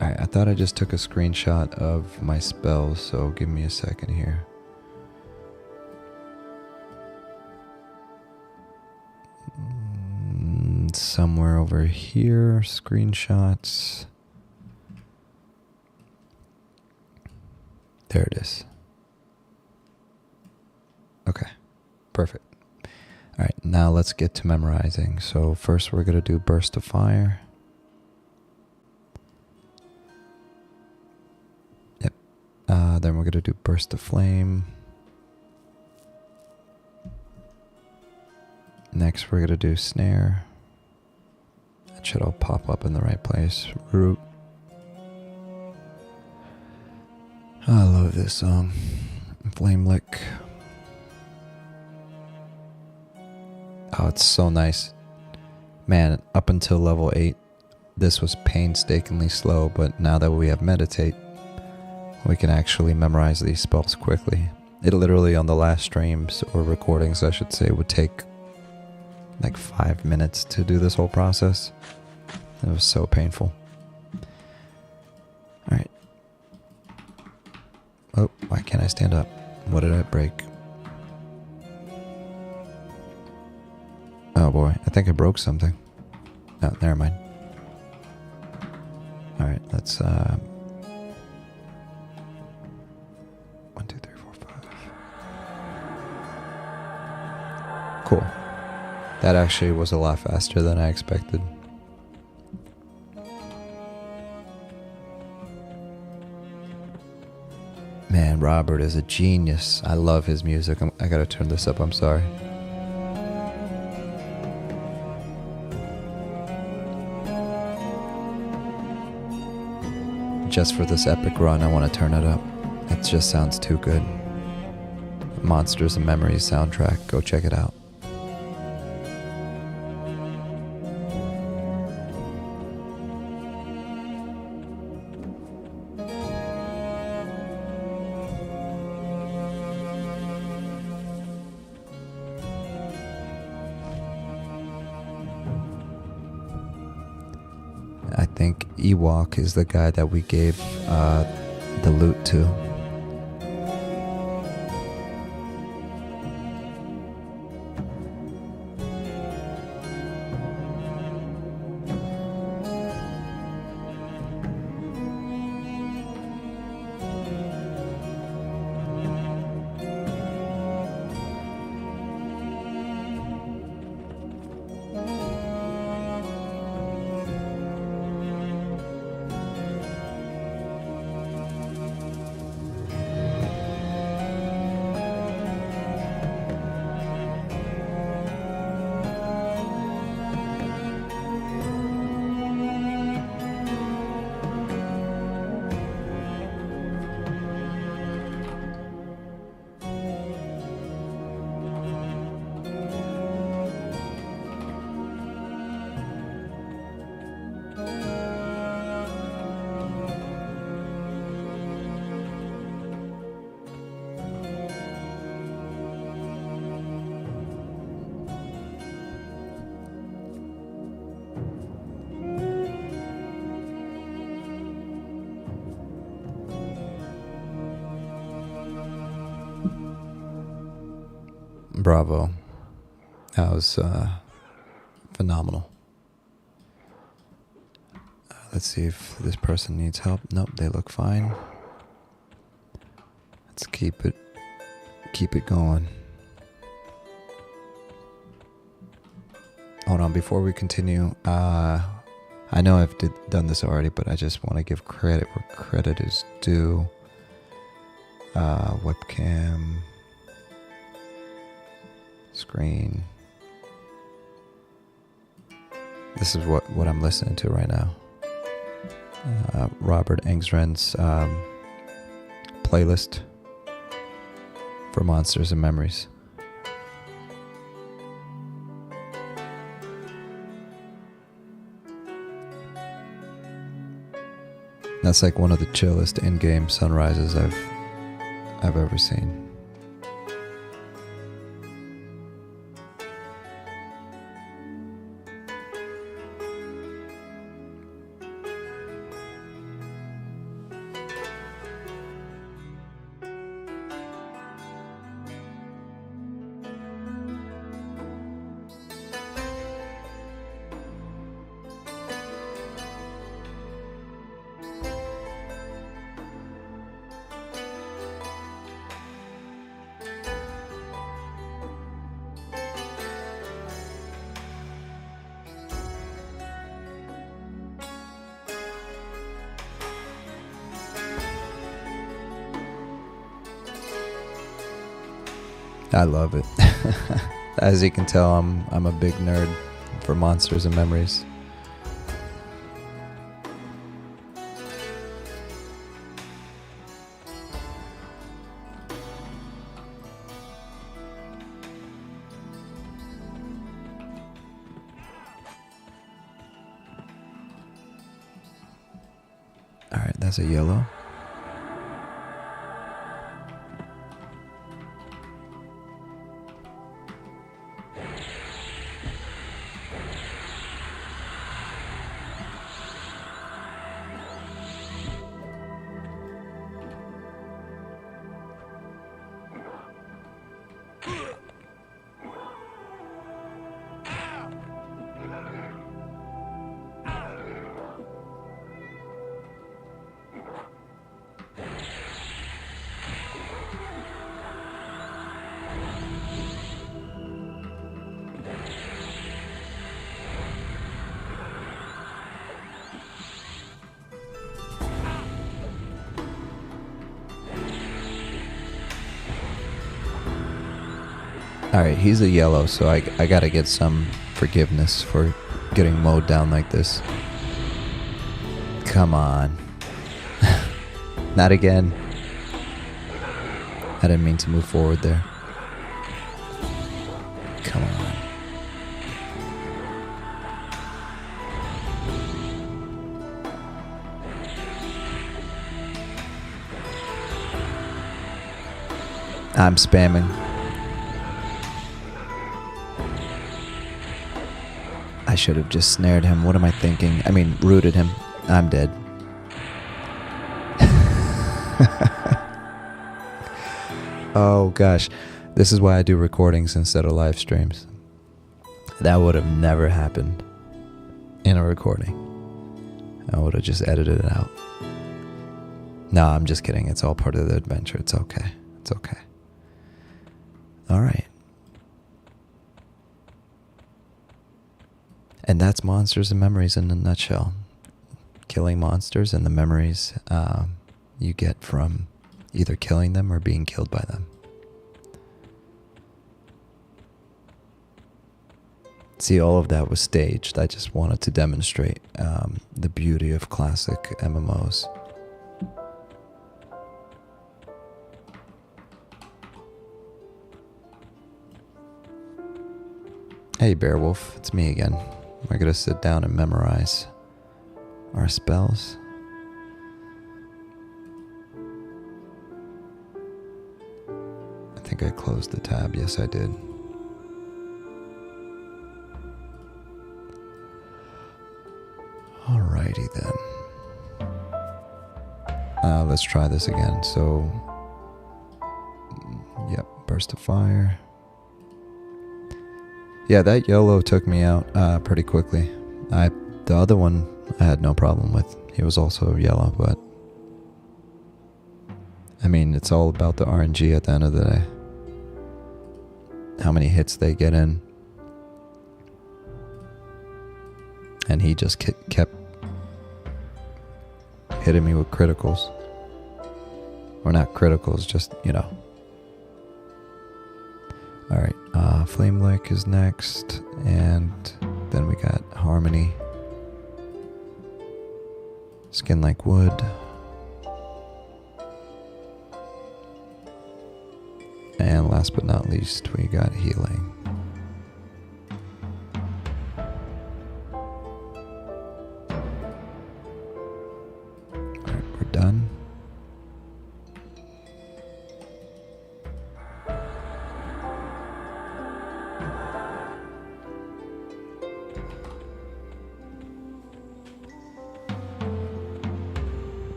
Alright, I thought I just took a screenshot of my spells, so give me a second here. Somewhere over here, screenshots. There it is. Okay, perfect. Alright, now let's get to memorizing. So first we're going to do Burst of Fire. Yep. Then we're going to do Burst of Flame. Next we're going to do Snare. That should all pop up in the right place. Root. I love this song. Flame Lick. Oh, it's so nice. Man, up until level 8, this was painstakingly slow, but now that we have Meditate, we can actually memorize these spells quickly. It literally, on the last streams, or recordings I should say, would take like 5 minutes to do this whole process. It was so painful. Alright. Oh, why can't I stand up? What did I break? Oh boy, I think I broke something. No, never mind. Alright, let's 1, 2, 3, 4, 5. Cool. That actually was a lot faster than I expected. Man, Robert is a genius. I love his music. I gotta turn this up, I'm sorry. Just for this epic run, I want to turn it up. It just sounds too good. Monsters and Memories soundtrack, go check it out. I think Ewok is the guy that we gave the loot to. Bravo. That was phenomenal. Let's see if this person needs help. Nope, they look fine. Let's keep it going. Hold on, before we continue, I know I've done this already, but I just want to give credit where credit is due. Webcam, screen. This is what I'm listening to right now. Robert Engstrand's playlist for Monsters and Memories. That's like one of the chillest in-game sunrises I've ever seen. I love it. As you can tell, I'm a big nerd for Monsters and Memories. All right, that's a yellow. Alright, he's a yellow, so I gotta get some forgiveness for getting mowed down like this. Come on. Not again. I didn't mean to move forward there. Come on. I'm spamming. I should have just snared him. What am I thinking? I mean, rooted him. I'm dead. Oh gosh. This is why I do recordings instead of live streams. That would have never happened in a recording. I would have just edited it out. No, I'm just kidding. It's all part of the adventure. It's okay. It's okay. All right. And that's Monsters and Memories in a nutshell. Killing monsters and the memories you get from either killing them or being killed by them. See, all of that was staged. I just wanted to demonstrate the beauty of classic MMOs. Hey Bearwolf, it's me again. We're gonna sit down and memorize our spells. I think I closed the tab. Yes, I did. Alrighty then. Let's try this again. So, yep, burst of fire. Yeah, that yellow took me out pretty quickly. The other one I had no problem with. He was also yellow, but I mean, it's all about the RNG at the end of the day. How many hits they get in. And he just kept hitting me with criticals. Or not criticals, just, you know. Alright, Flame Lick is next. And then we got Harmony. Skin Like Wood. And last but not least, we got Healing. Alright, we're done.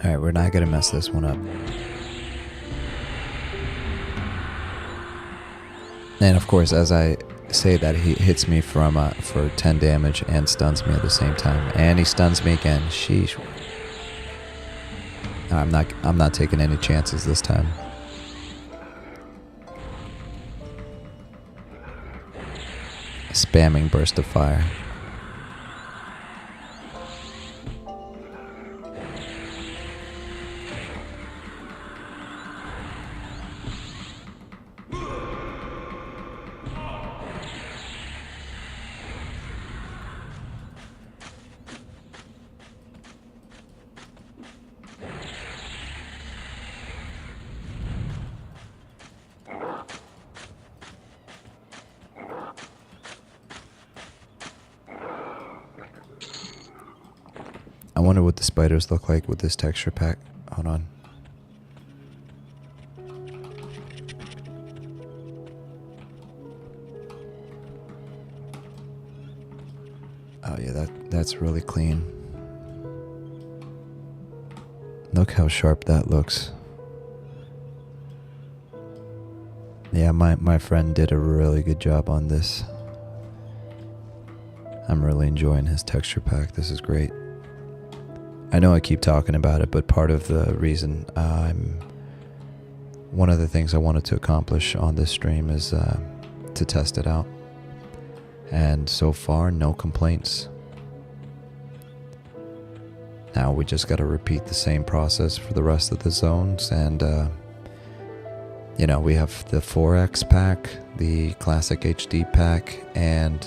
Alright, we're not going to mess this one up. And of course, as I say that, he hits me from for 10 damage and stuns me at the same time. And he stuns me again. Sheesh. I'm not taking any chances this time. Spamming Burst of Fire. I wonder what the spiders look like with this texture pack. Hold on. Oh yeah, that's really clean. Look how sharp that looks. Yeah, my friend did a really good job on this. I'm really enjoying his texture pack. This is great. I know I keep talking about it, but part of the reason one of the things I wanted to accomplish on this stream is to test it out. And so far, no complaints. Now we just got to repeat the same process for the rest of the zones. And, you know, we have the 4X pack, the Classic HD pack, and,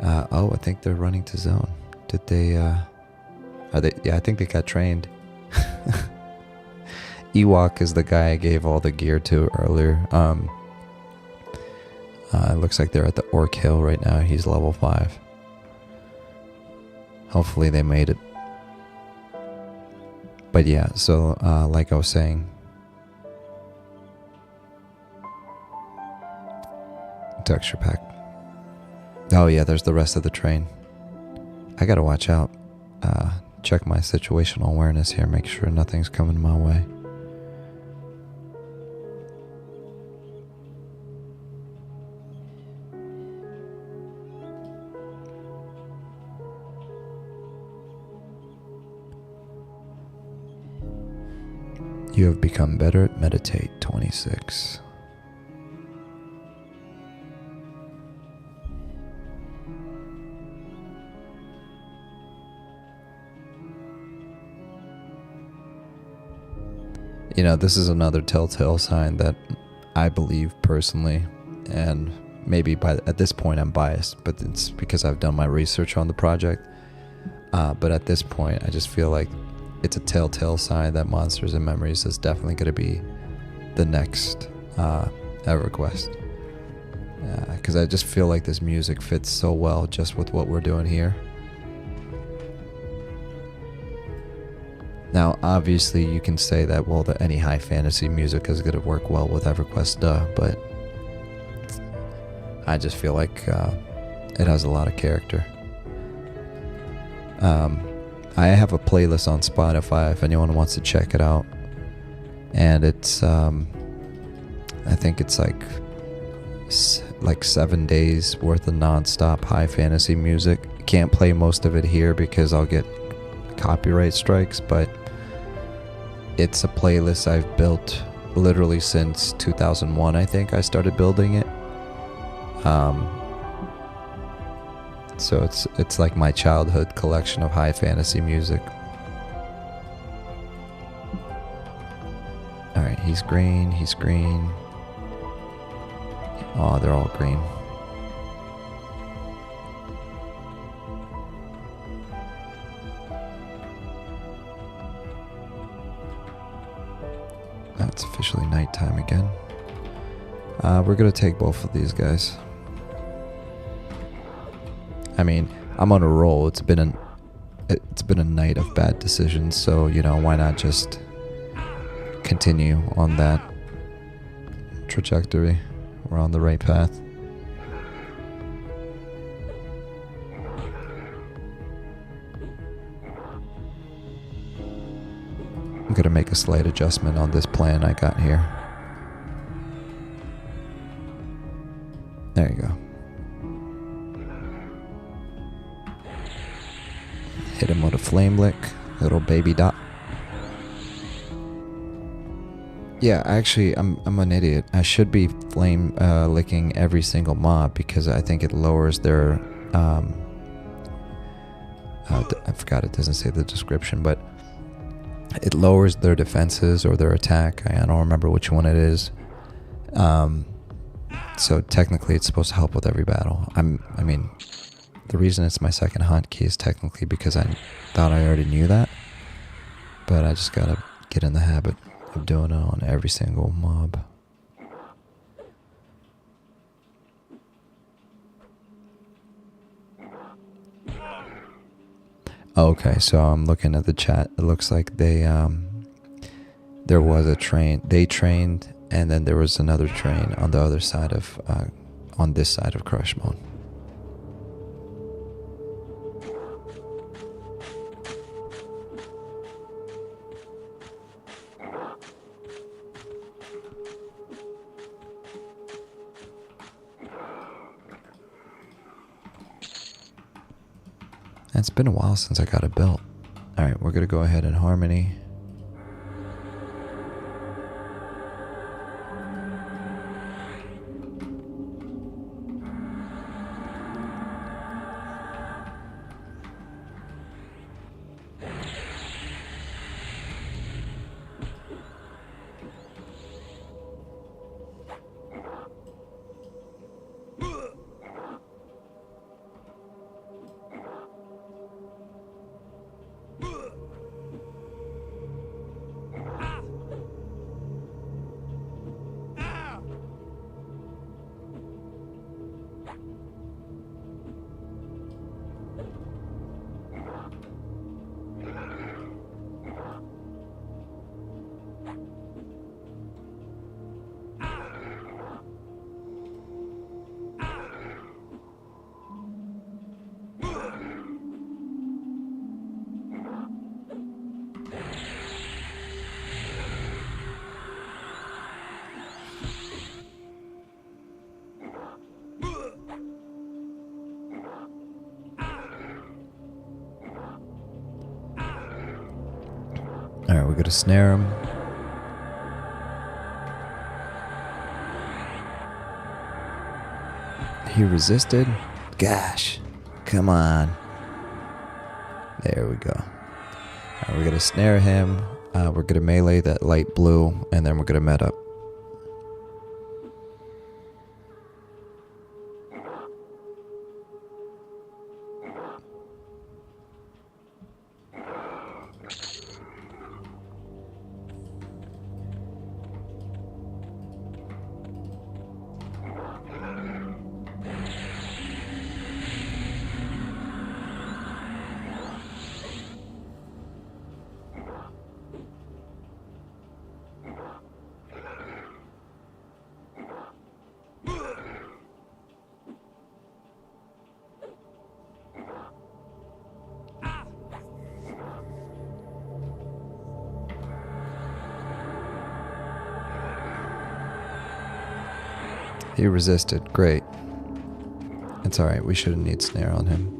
oh, I think they're running to zone. Did they, are they? Yeah, I think they got trained. Ewok is the guy I gave all the gear to earlier. It looks like they're at the Orc Hill right now. He's level 5. Hopefully they made it. But yeah, so like I was saying, texture pack. Oh yeah, there's the rest of the train. I gotta watch out. Check my situational awareness here, make sure nothing's coming my way. You have become better at meditate. 26. You know, this is another telltale sign that I believe personally, and maybe at this point I'm biased, but it's because I've done my research on the project. But at this point, I just feel like it's a telltale sign that Monsters and Memories is definitely going to be the next EverQuest. Because I just feel like this music fits so well just with what we're doing here. Now, obviously, you can say that, well, any high fantasy music is going to work well with EverQuest, but I just feel like it has a lot of character. I have a playlist on Spotify if anyone wants to check it out. And it's, I think it's like 7 days worth of non-stop high fantasy music. Can't play most of it here because I'll get copyright strikes, but it's a playlist I've built literally since 2001, I think I started building it. So it's like my childhood collection of high fantasy music. Alright, he's green, he's green. Oh, they're all green. It's officially nighttime again. We're gonna take both of these guys. I mean, I'm on a roll. It's been a night of bad decisions, so you know, why not just continue on that trajectory? We're on the right path. I'm gonna make a slight adjustment on this plan I got here. There you go. Hit him with a flame lick, little baby dot. Yeah, actually, I'm an idiot. I should be flame licking every single mob because I think it lowers their. I forgot, it doesn't say the description, but it lowers their defenses or their attack. I don't remember which one it is. So technically, it's supposed to help with every battle. I mean, the reason it's my second hotkey is technically because I thought I already knew that, but I just gotta get in the habit of doing it on every single mob. Okay, so I'm looking at the chat. It looks like they there was a train. They trained, and then there was another train on the other side of on this side of Crushmone. It's been a while since I got it built. Alright, we're gonna go ahead and harmony. Alright, we're gonna snare him. He resisted. Gosh. Come on. There we go. Alright, we're going to snare him. We're going to melee that light blue. And then we're going to met up. He resisted. Great. It's alright. We shouldn't need snare on him.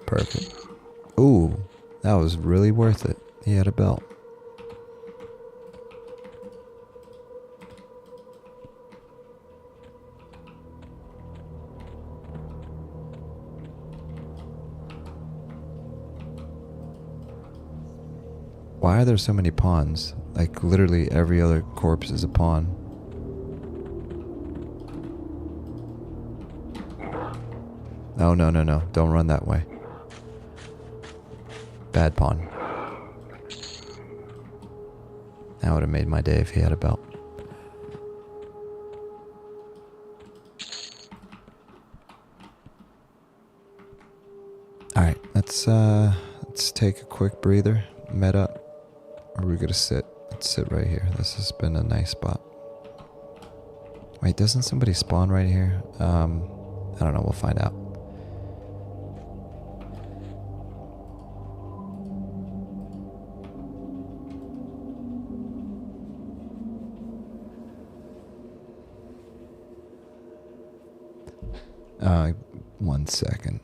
Perfect. Ooh. That was really worth it. He had a belt. Why are there so many pawns? Like, literally every other corpse is a pawn. Oh, no, no, no. Don't run that way. Bad pawn. That would have made my day if he had a belt. Alright, let's take a quick breather. Met up. Or are we gonna sit? Let's sit right here. This has been a nice spot. Wait, doesn't somebody spawn right here? I don't know. We'll find out. One second.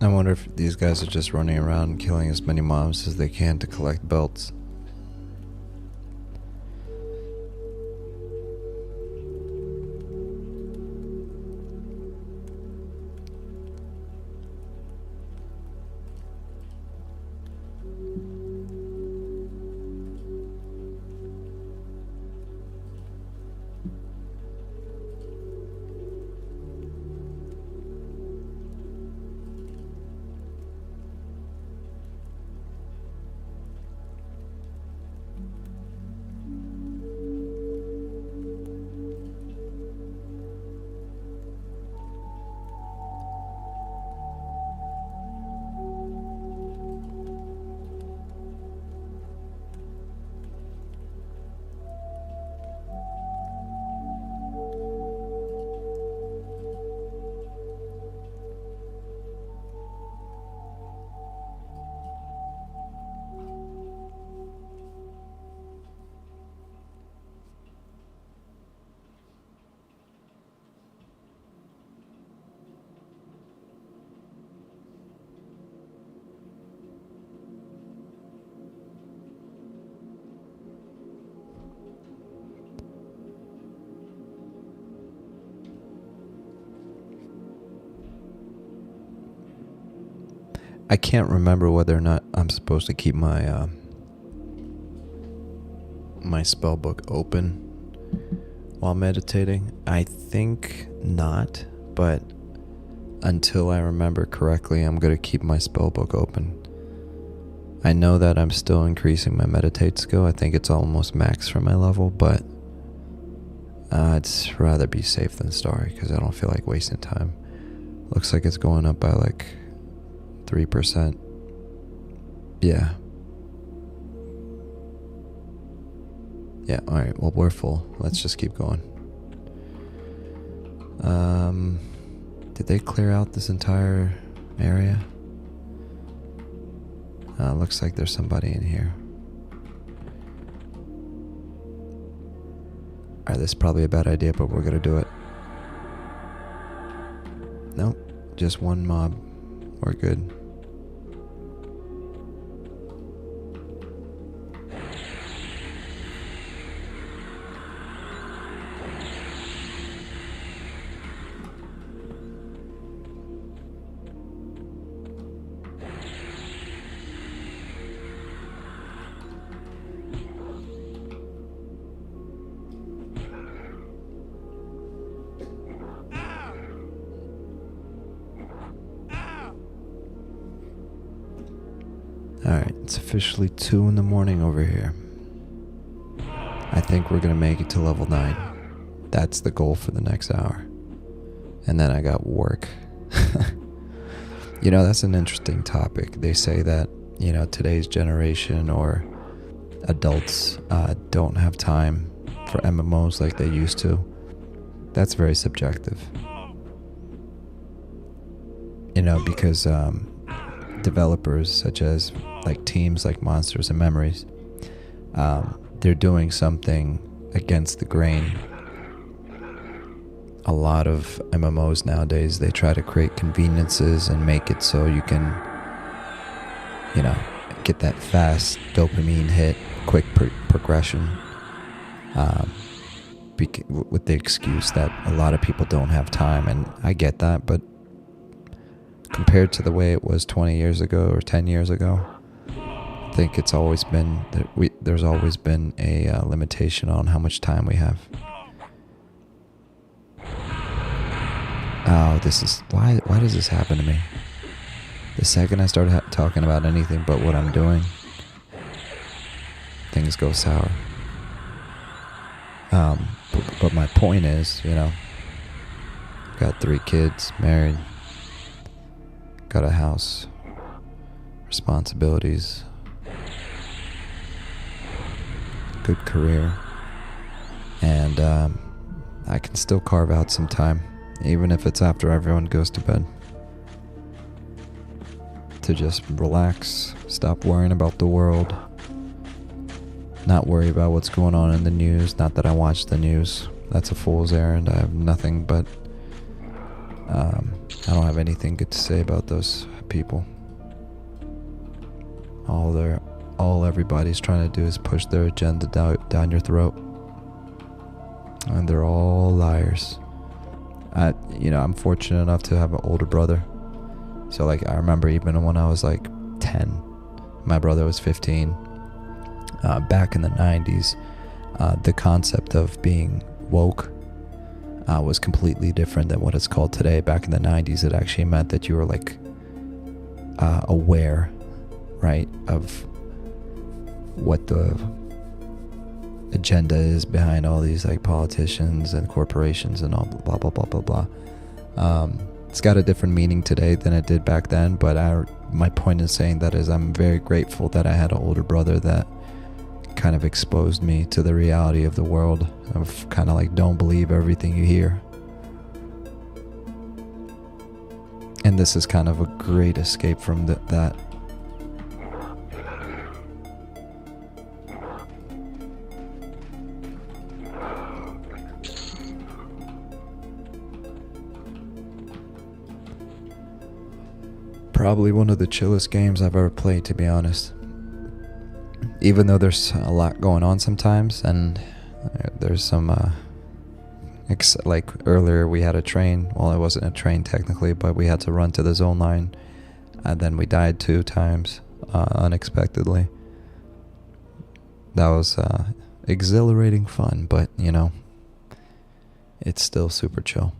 I wonder if these guys are just running around and killing as many mobs as they can to collect belts. I can't remember whether or not I'm supposed to keep my my spell book open while meditating. I think not, but until I remember correctly, I'm going to keep my spell book open. I know that I'm still increasing my meditate skill. I think it's almost max for my level, but I'd rather be safe than sorry because I don't feel like wasting time. Looks like it's going up by like 3%. Yeah. Yeah, alright, well, we're full. Let's just keep going. Did they clear out this entire area? Looks like there's somebody in here. Alright, this is probably a bad idea, but we're gonna do it. Nope, just one mob. We're good. Alright, it's officially 2 in the morning over here. I think we're gonna make it to level 9. That's the goal for the next hour. And then I got work. You know, that's an interesting topic. They say that, you know, today's generation or adults don't have time for MMOs like they used to. That's very subjective. You know, because developers such as like teams like Monsters and Memories, they're doing something against the grain. A lot of MMOs nowadays, they try to create conveniences and make it so you can, you know, get that fast dopamine hit, quick progression, with the excuse that a lot of people don't have time. And I get that, but compared to the way it was 20 years ago or 10 years ago, I think it's always been there's always been a limitation on how much time we have. Oh, this is why does this happen to me? The second I start talking about anything but what I'm doing, things go sour. But my point is, you know, got 3 kids, married, got a house, responsibilities, good career, and I can still carve out some time, even if it's after everyone goes to bed, to just relax, stop worrying about the world, not worry about what's going on in the news. Not that I watch the news. That's a fool's errand. I have nothing but I don't have anything good to say about those people. All everybody's trying to do is push their agenda down your throat, and they're all liars. I'm fortunate enough to have an older brother, so like I remember even when I was like 10, my brother was 15. Back in the 90s, the concept of being woke was completely different than what it's called today. Back in the 90s, it actually meant that you were like aware, right, of what the agenda is behind all these like politicians and corporations and all blah blah blah blah blah. It's got a different meaning today than it did back then, but my point in saying that is I'm very grateful that I had an older brother that kind of exposed me to the reality of the world, of kind of like, don't believe everything you hear. And this is kind of a great escape from that. Probably one of the chillest games I've ever played, to be honest. Even though there's a lot going on sometimes, and there's some, like earlier we had a train. Well, it wasn't a train technically, but we had to run to the zone line. And then we died 2 times unexpectedly. That was exhilarating fun, but you know, it's still super chill.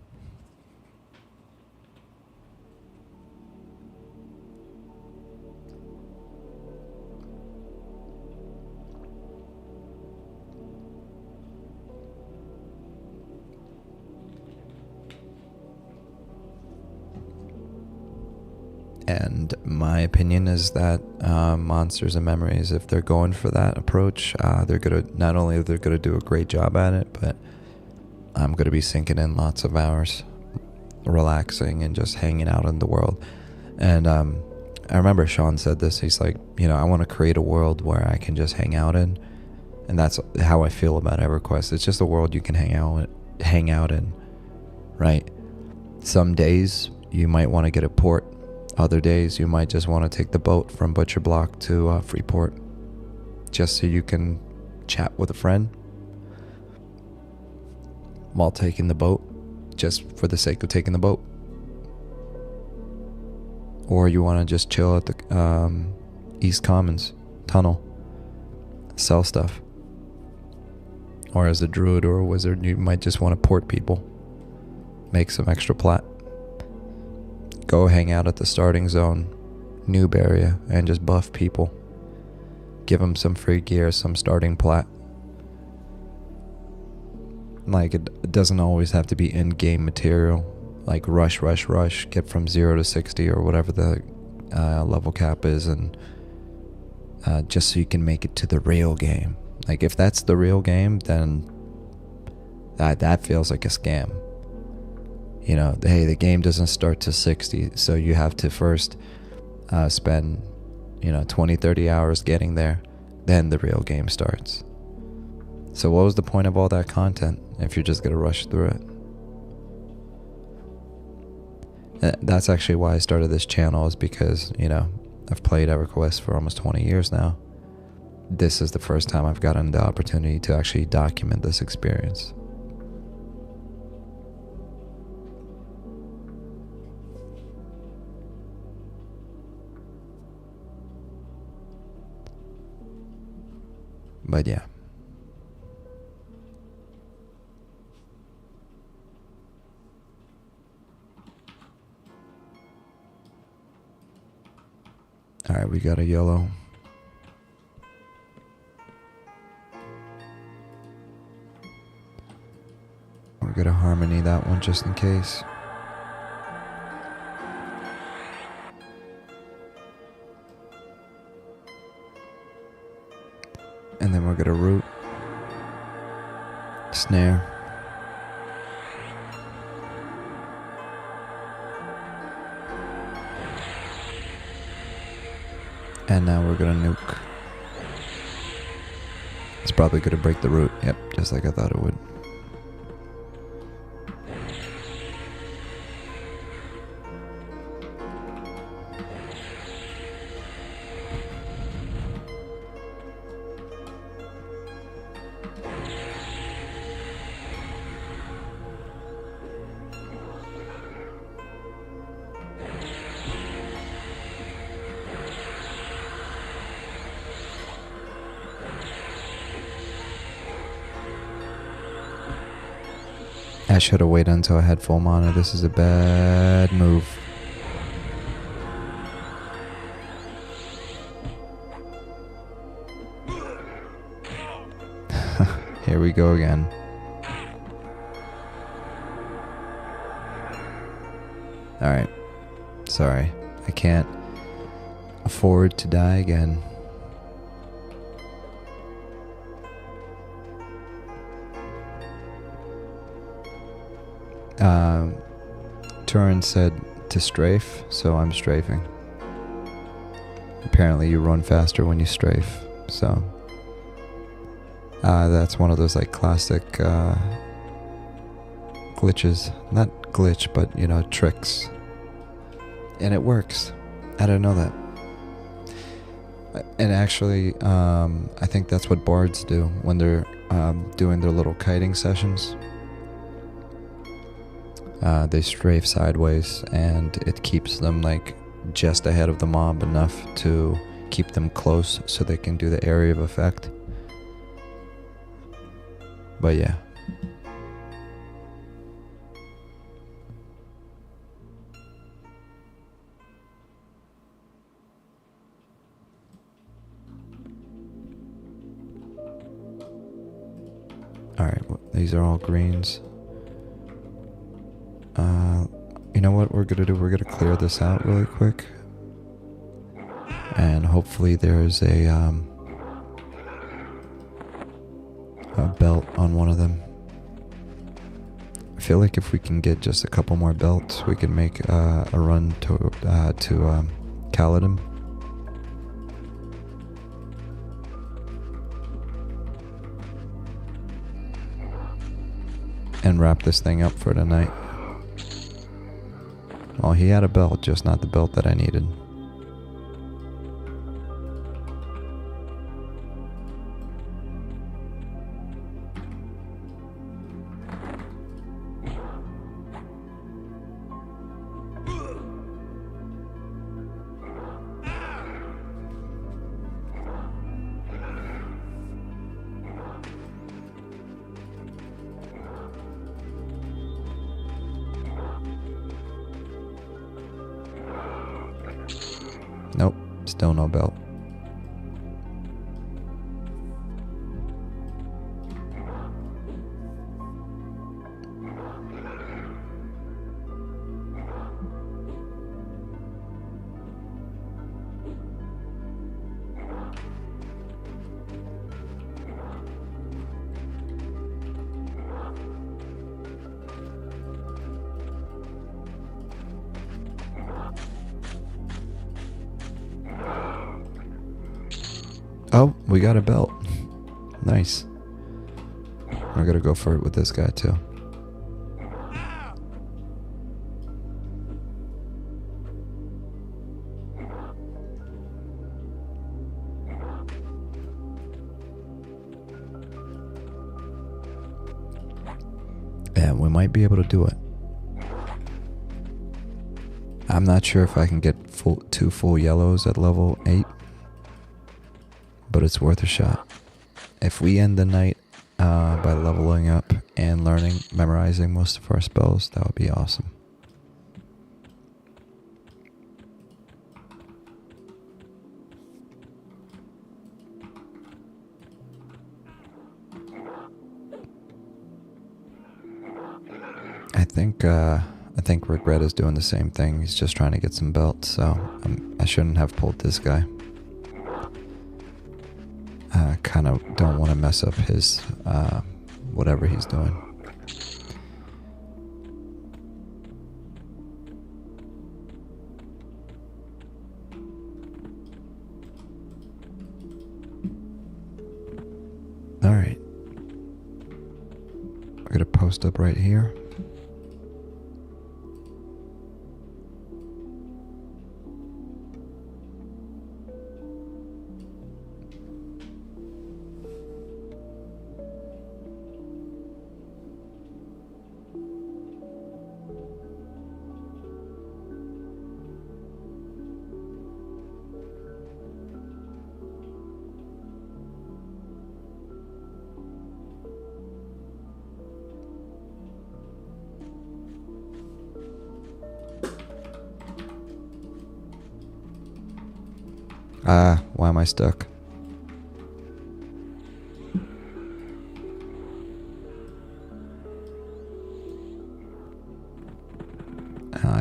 And my opinion is that Monsters and Memories, if they're going for that approach, they're gonna not only they're gonna do a great job at it, but I'm gonna be sinking in lots of hours, relaxing and just hanging out in the world. And I remember Sean said this. He's like, you know, I want to create a world where I can just hang out in, and that's how I feel about EverQuest. It's just a world you can hang out in, right? Some days you might want to get a port. Other days you might just want to take the boat from Butcher Block to Freeport, just so you can chat with a friend while taking the boat, just for the sake of taking the boat. Or you want to just chill at the East Commons tunnel, sell stuff. Or as a druid or a wizard, you might just want to port people, make some extra plat. Go hang out at the starting zone, noob area, and just buff people. Give them some free gear, some starting plat. Like, it doesn't always have to be in-game material. Like, rush, get from 0 to 60 or whatever the level cap is, and just so you can make it to the real game. Like, if that's the real game, then that feels like a scam. You know, hey, the game doesn't start to 60, so you have to first spend, 20, 30 hours getting there. Then the real game starts. So what was the point of all that content if you're just going to rush through it? That's actually why I started this channel, is because, I've played EverQuest for almost 20 years now. This is the first time I've gotten the opportunity to actually document this experience. But yeah. Alright, we got a yellow. We're gonna harmony that one just in case. And then we're gonna root, snare, and now we're gonna nuke. It's probably gonna break the root. Yep, just like I thought it would. I should have waited until I had full mana. This is a bad move. Here we go again. Alright. Sorry. I can't afford to die again. Turin said to strafe, so I'm strafing. Apparently you run faster when you strafe, so that's one of those like classic glitches. Not glitch, but tricks. And it works. I didn't know that. And actually, I think that's what bards do when they're doing their little kiting sessions. They strafe sideways, and it keeps them like just ahead of the mob enough to keep them close so they can do the area of effect. But yeah. Alright, well, these are all greens. You know what we're gonna do? We're gonna clear this out really quick. And hopefully there's a belt on one of them. I feel like if we can get just a couple more belts, we can make a run to Kaladin. And wrap this thing up for tonight. Well, he had a belt, just not the belt that I needed. Nope, still no belt. Oh, we got a belt. Nice. We're gonna go for it with this guy too. And we might be able to do it. I'm not sure if I can get two full yellows at level 8. But it's worth a shot. If we end the night by leveling up and memorizing most of our spells, that would be awesome. I think Regret is doing the same thing. He's just trying to get some belts, so I shouldn't have pulled this guy. Kind of don't want to mess up his whatever he's doing. All right, we're gonna post up right here. Why am I stuck?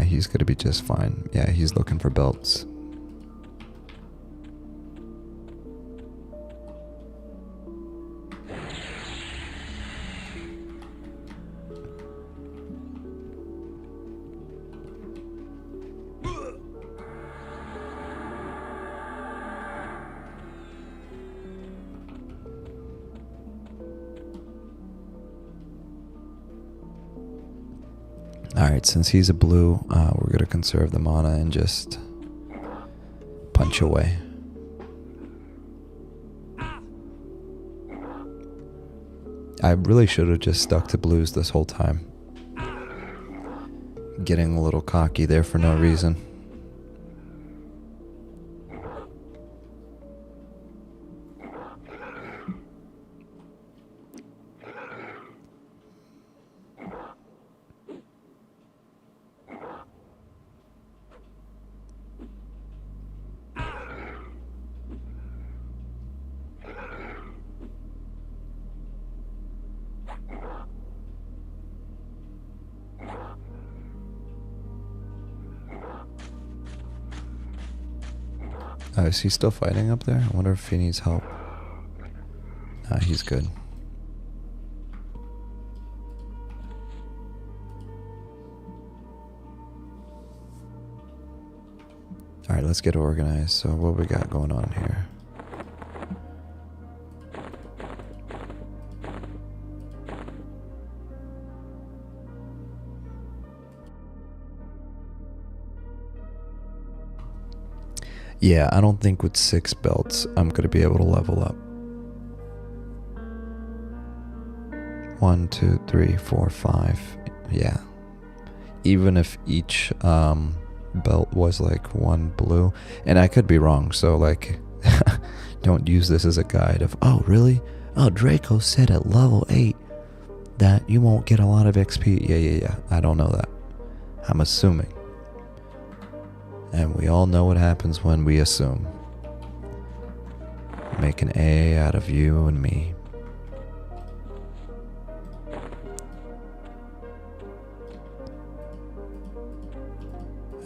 He's gonna be just fine. Yeah, he's looking for belts. Alright, since he's a blue, we're going to conserve the mana and just punch away. I really should have just stuck to blues this whole time. Getting a little cocky there for no reason. Is he still fighting up there? I wonder if he needs help. Nah, he's good. Alright, let's get organized. So what we got going on here? Yeah, I don't think with 6 belts I'm going to be able to level up. 1, 2, 3, 4, 5. Yeah. Even if each belt was like 1 blue. And I could be wrong, so like don't use this as a guide of, oh really? Oh, Draco said at level 8 that you won't get a lot of XP. Yeah. I don't know that. I'm assuming. And we all know what happens when we assume. Make an A out of you and me.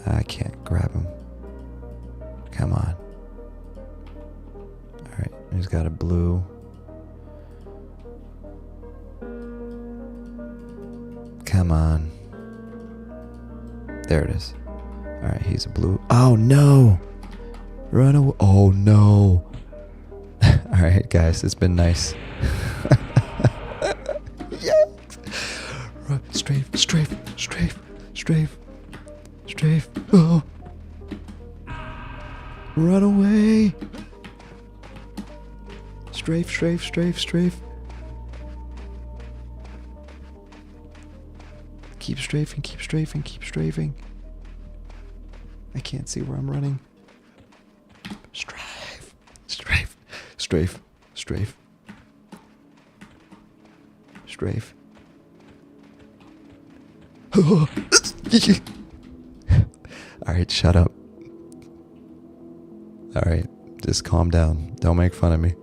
I can't grab him. Come on. Alright, he's got a blue. Come on. There it is. Alright, he's a blue. Oh no! Run away. Oh no! Alright, guys, it's been nice. Yes! Strafe. Oh! Run away! Strafe. Keep strafing. I can't see where I'm running. Strafe. Alright, shut up. Alright, just calm down. Don't make fun of me.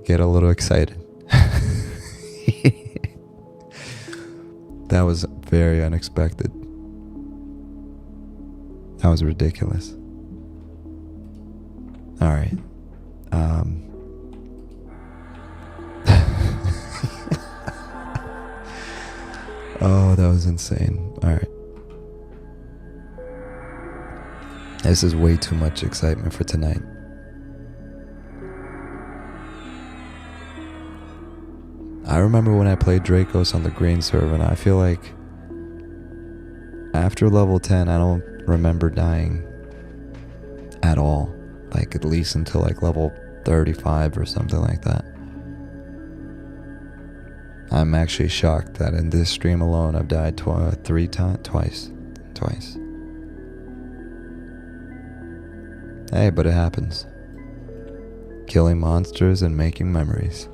Get a little excited. That was very unexpected. That was ridiculous. Alright. Oh, that was insane. Alright. This is way too much excitement for tonight. I remember when I played Draekos on the green server, and I feel like after level 10, I don't remember dying at all. Like at least until like level 35 or something like that. I'm actually shocked that in this stream alone I've died twice. Hey, but it happens. Killing monsters and making memories.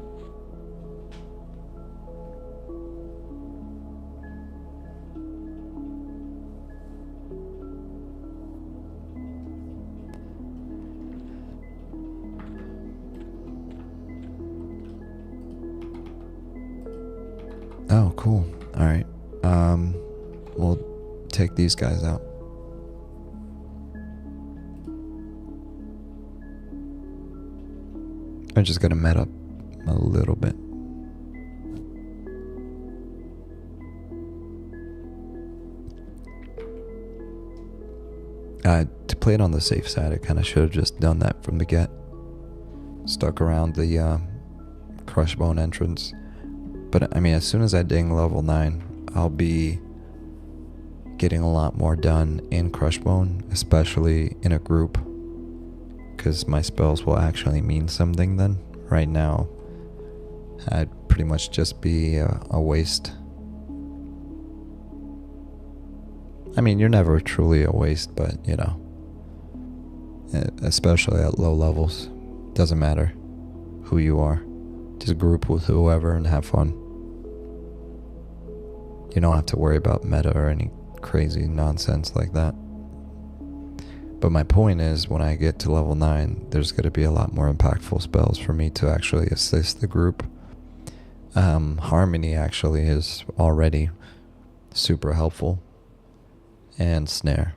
Oh, cool. Alright. We'll take these guys out. I'm just gonna met up a little bit. To play it on the safe side, I kind of should have just done that from the get. Stuck around the Crushbone entrance. But I mean, as soon as I ding level 9, I'll be getting a lot more done in Crushbone, especially in a group, because my spells will actually mean something then. Right now, I'd pretty much just be a waste. I mean, you're never truly a waste, but you know, especially at low levels, doesn't matter who you are. Just group with whoever and have fun. You don't have to worry about meta or any crazy nonsense like that. But my point is, when I get to level 9, there's going to be a lot more impactful spells for me to actually assist the group. Harmony actually is already super helpful. And Snare.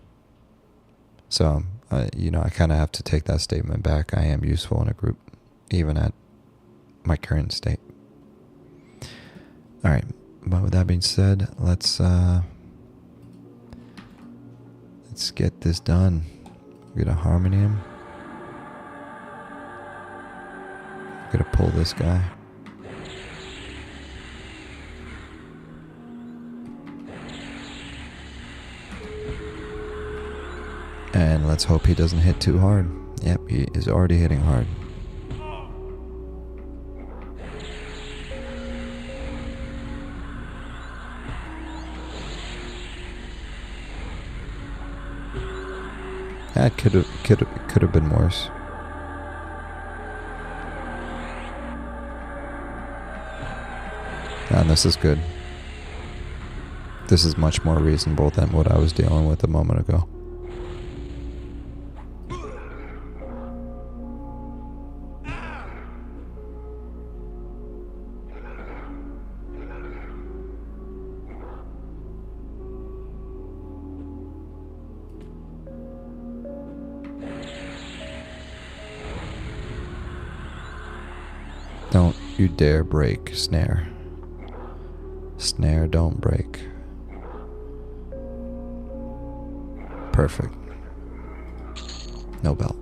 So I kind of have to take that statement back. I am useful in a group, even at my current state. All right, but with that being said, let's get this done. We're gonna harmony him. We're gonna pull this guy. And let's hope he doesn't hit too hard. Yep, he is already hitting hard. That could have been worse. And this is good. This is much more reasonable than what I was dealing with a moment ago. Don't you dare break, snare. Snare, don't break. Perfect. No belt.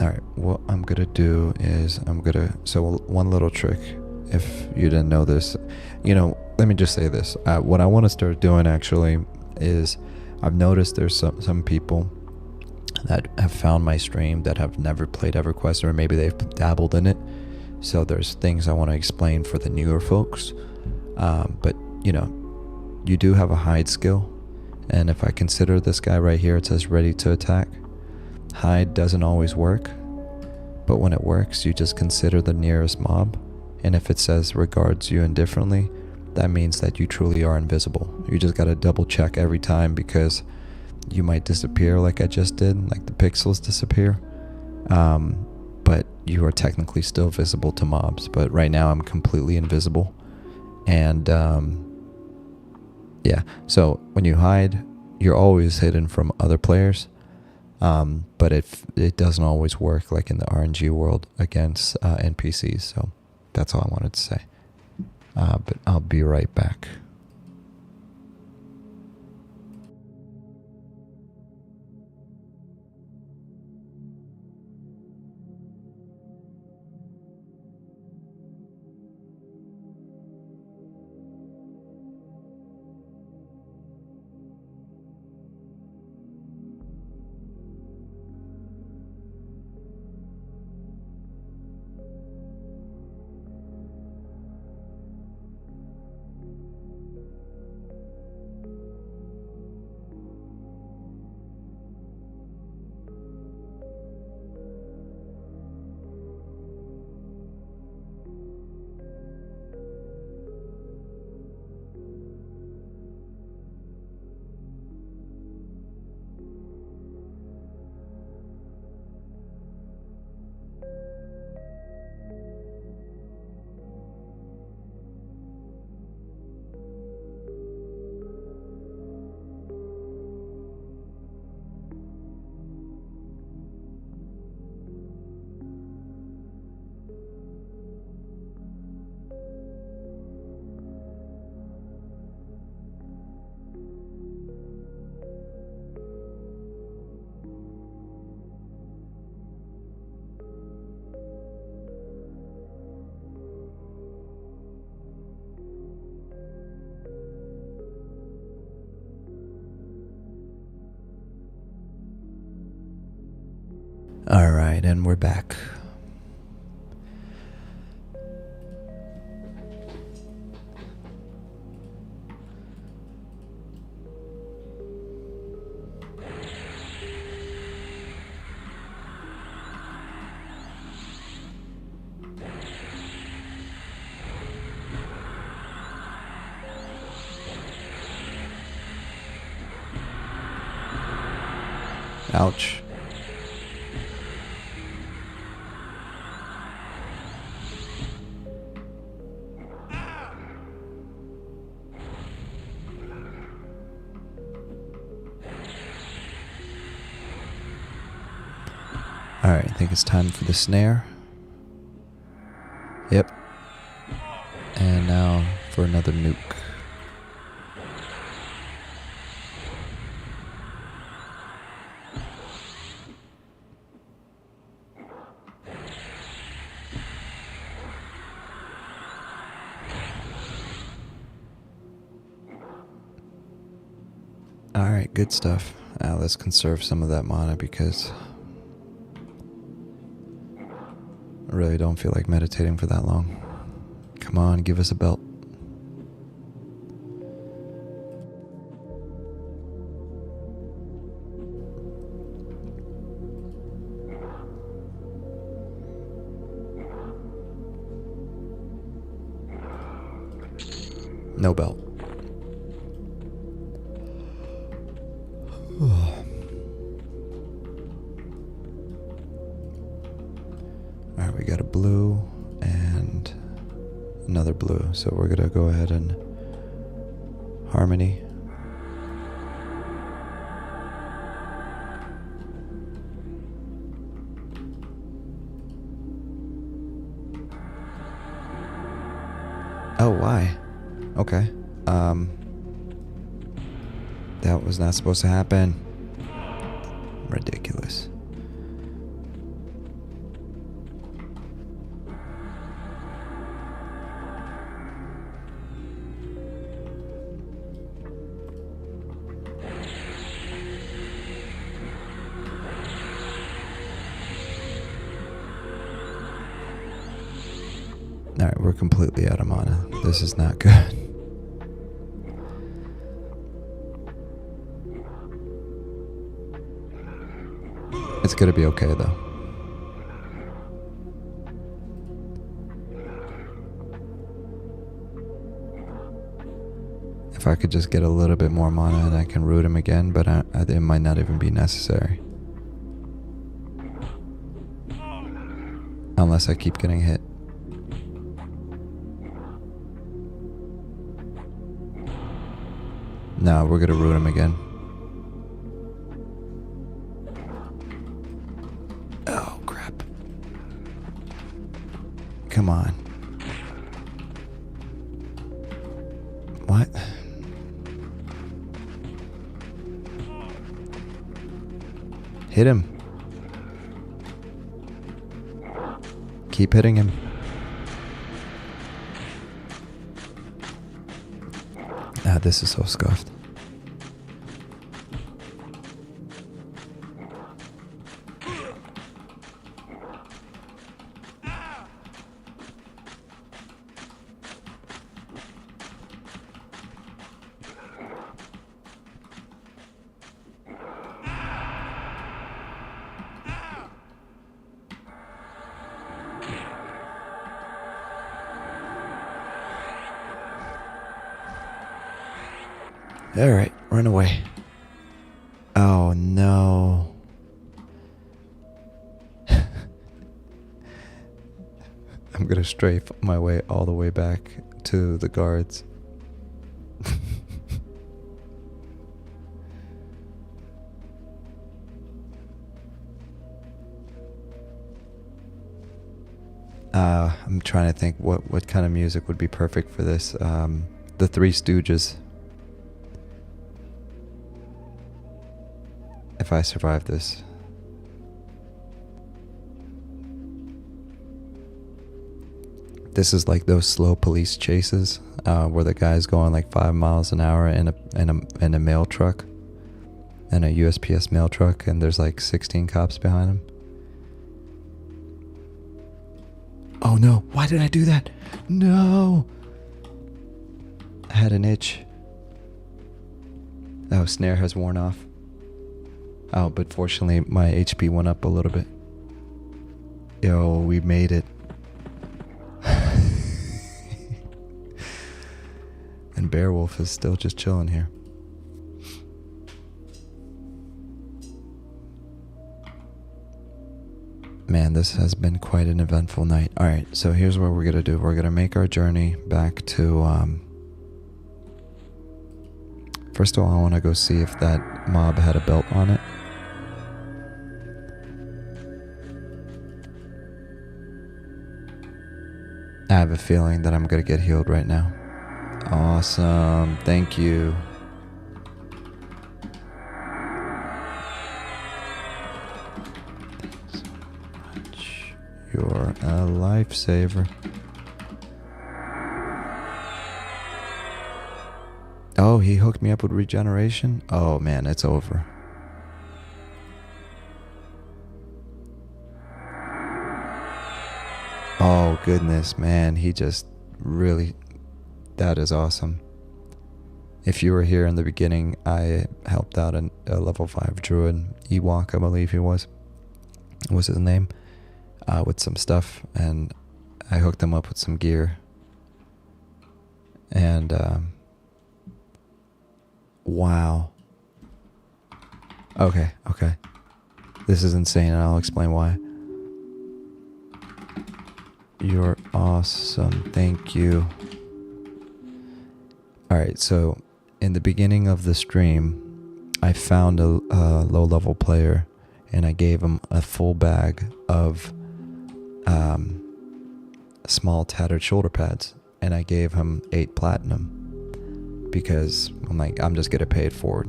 Alright, what I'm gonna do is so one little trick, if you didn't know this, let me just say this. What I want to start doing actually is, I've noticed there's some people that have found my stream that have never played EverQuest, or maybe they've dabbled in it. So there's things I want to explain for the newer folks. But you do have a hide skill, and if I consider this guy right here, it says ready to attack. Hide doesn't always work, but when it works, you just consider the nearest mob, and if it says regards you indifferently, that means that you truly are invisible. You just gotta double check every time, because you might disappear like I just did, like the pixels disappear, but you are technically still visible to mobs. But right now I'm completely invisible, and yeah, so when you hide, you're always hidden from other players, but it doesn't always work like in the RNG world against NPCs. So that's all I wanted to say, but I'll be right back. All right, and we're back. Ouch. Alright, I think it's time for the snare. Yep. And now for another nuke. Alright, good stuff. Now let's conserve some of that mana because I really don't feel like meditating for that long. Come on, give us a belt. No belt. Alright, we got a blue and another blue, so we're gonna go ahead and harmony. Oh, why? Okay. That was not supposed to happen. Ridiculous. Alright, we're completely out of mana. This is not good. It's gonna be okay though. If I could just get a little bit more mana and I can root him again, but it might not even be necessary. Unless I keep getting hit. No, we're gonna root him again. Oh, crap. Come on. What? Hit him. Keep hitting him. Ah, this is so scuffed. Alright, run away. Oh no. I'm gonna strafe my way all the way back to the guards. I'm trying to think what kind of music would be perfect for this. The Three Stooges. If I survive this. This is like those slow police chases where the guy's going like 5 miles an hour in a mail truck, in a USPS mail truck, and there's like 16 cops behind him. Oh no, why did I do that? No! I had an itch. Oh, snare has worn off. Oh, but fortunately my HP went up a little bit. Yo, we made it. And Beowulf is still just chilling here. Man, this has been quite an eventful night. Alright, so here's what we're gonna do. We're gonna make our journey back to first of all, I wanna go see if that mob had a belt on it. have a feeling that I'm gonna get healed right now. Awesome. Thank you. Thanks so much. You're a lifesaver. Oh, he hooked me up with regeneration? Oh man, it's over. Oh goodness, man, he just really, that is awesome. If you were here in the beginning, I helped out a level 5 Druid, Ewok I believe he was his name, with some stuff, and I hooked him up with some gear. And wow. Okay. This is insane, and I'll explain why. You're awesome. Thank you. Alright, so in the beginning of the stream, I found a low-level player, and I gave him a full bag of small tattered shoulder pads, and I gave him 8 platinum because I'm like, I'm just gonna pay it forward.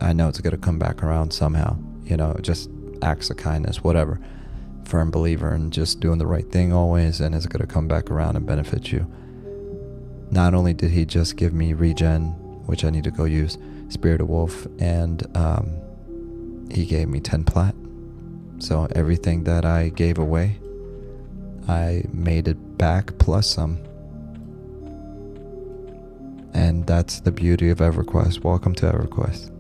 I know it's gonna come back around somehow, you know, just acts of kindness, whatever. Firm believer in just doing the right thing always, and it's gonna come back around and benefit you. Not only did he just give me regen, which I need to go use, Spirit of Wolf, and he gave me 10 plat. So everything that I gave away, I made it back plus some. And that's the beauty of EverQuest. Welcome to EverQuest.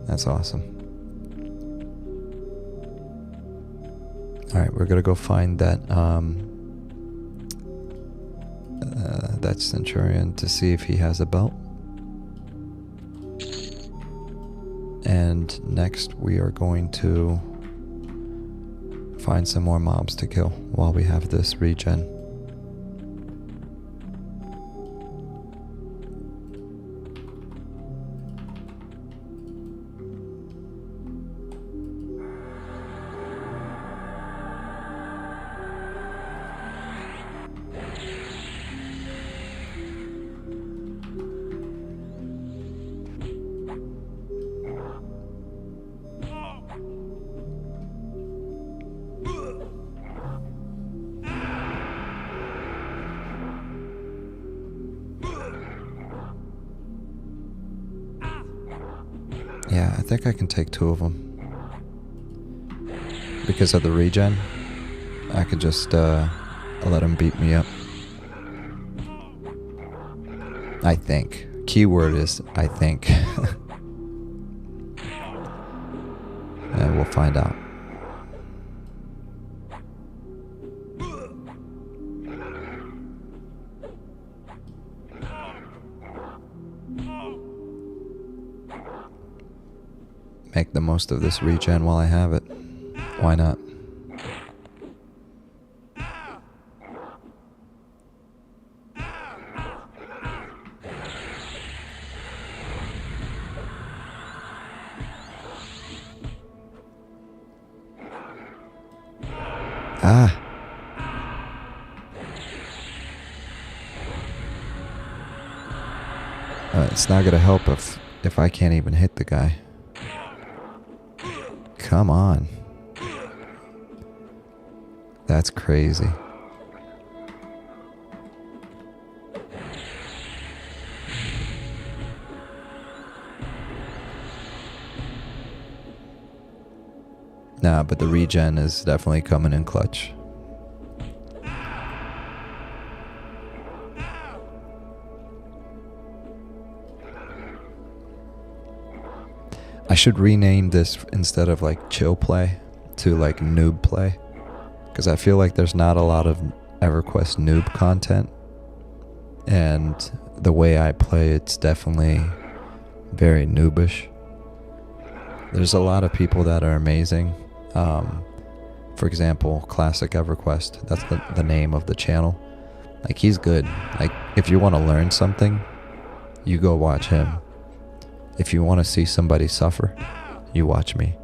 That's awesome. Alright, we're gonna go find that that Centurion to see if he has a belt. And next we are going to find some more mobs to kill while we have this regen. Yeah, I think I can take 2 of them. Because of the regen, I could just let him beat me up. I think. Keyword is I think. And we'll find out. Make the most of this regen while I have it. Why not? Ah! It's not gonna help if I can't even hit the guy. Come on. That's crazy. Nah, but the regen is definitely coming in clutch. I should rename this instead of like chill play to like noob play, because I feel like there's not a lot of EverQuest noob content, and the way I play it's definitely very noobish. There's a lot of people that are amazing. For example, Classic EverQuest, that's the name of the channel. Like, he's good. Like, if you want to learn something, you go watch him. If you want to see somebody suffer, you watch me.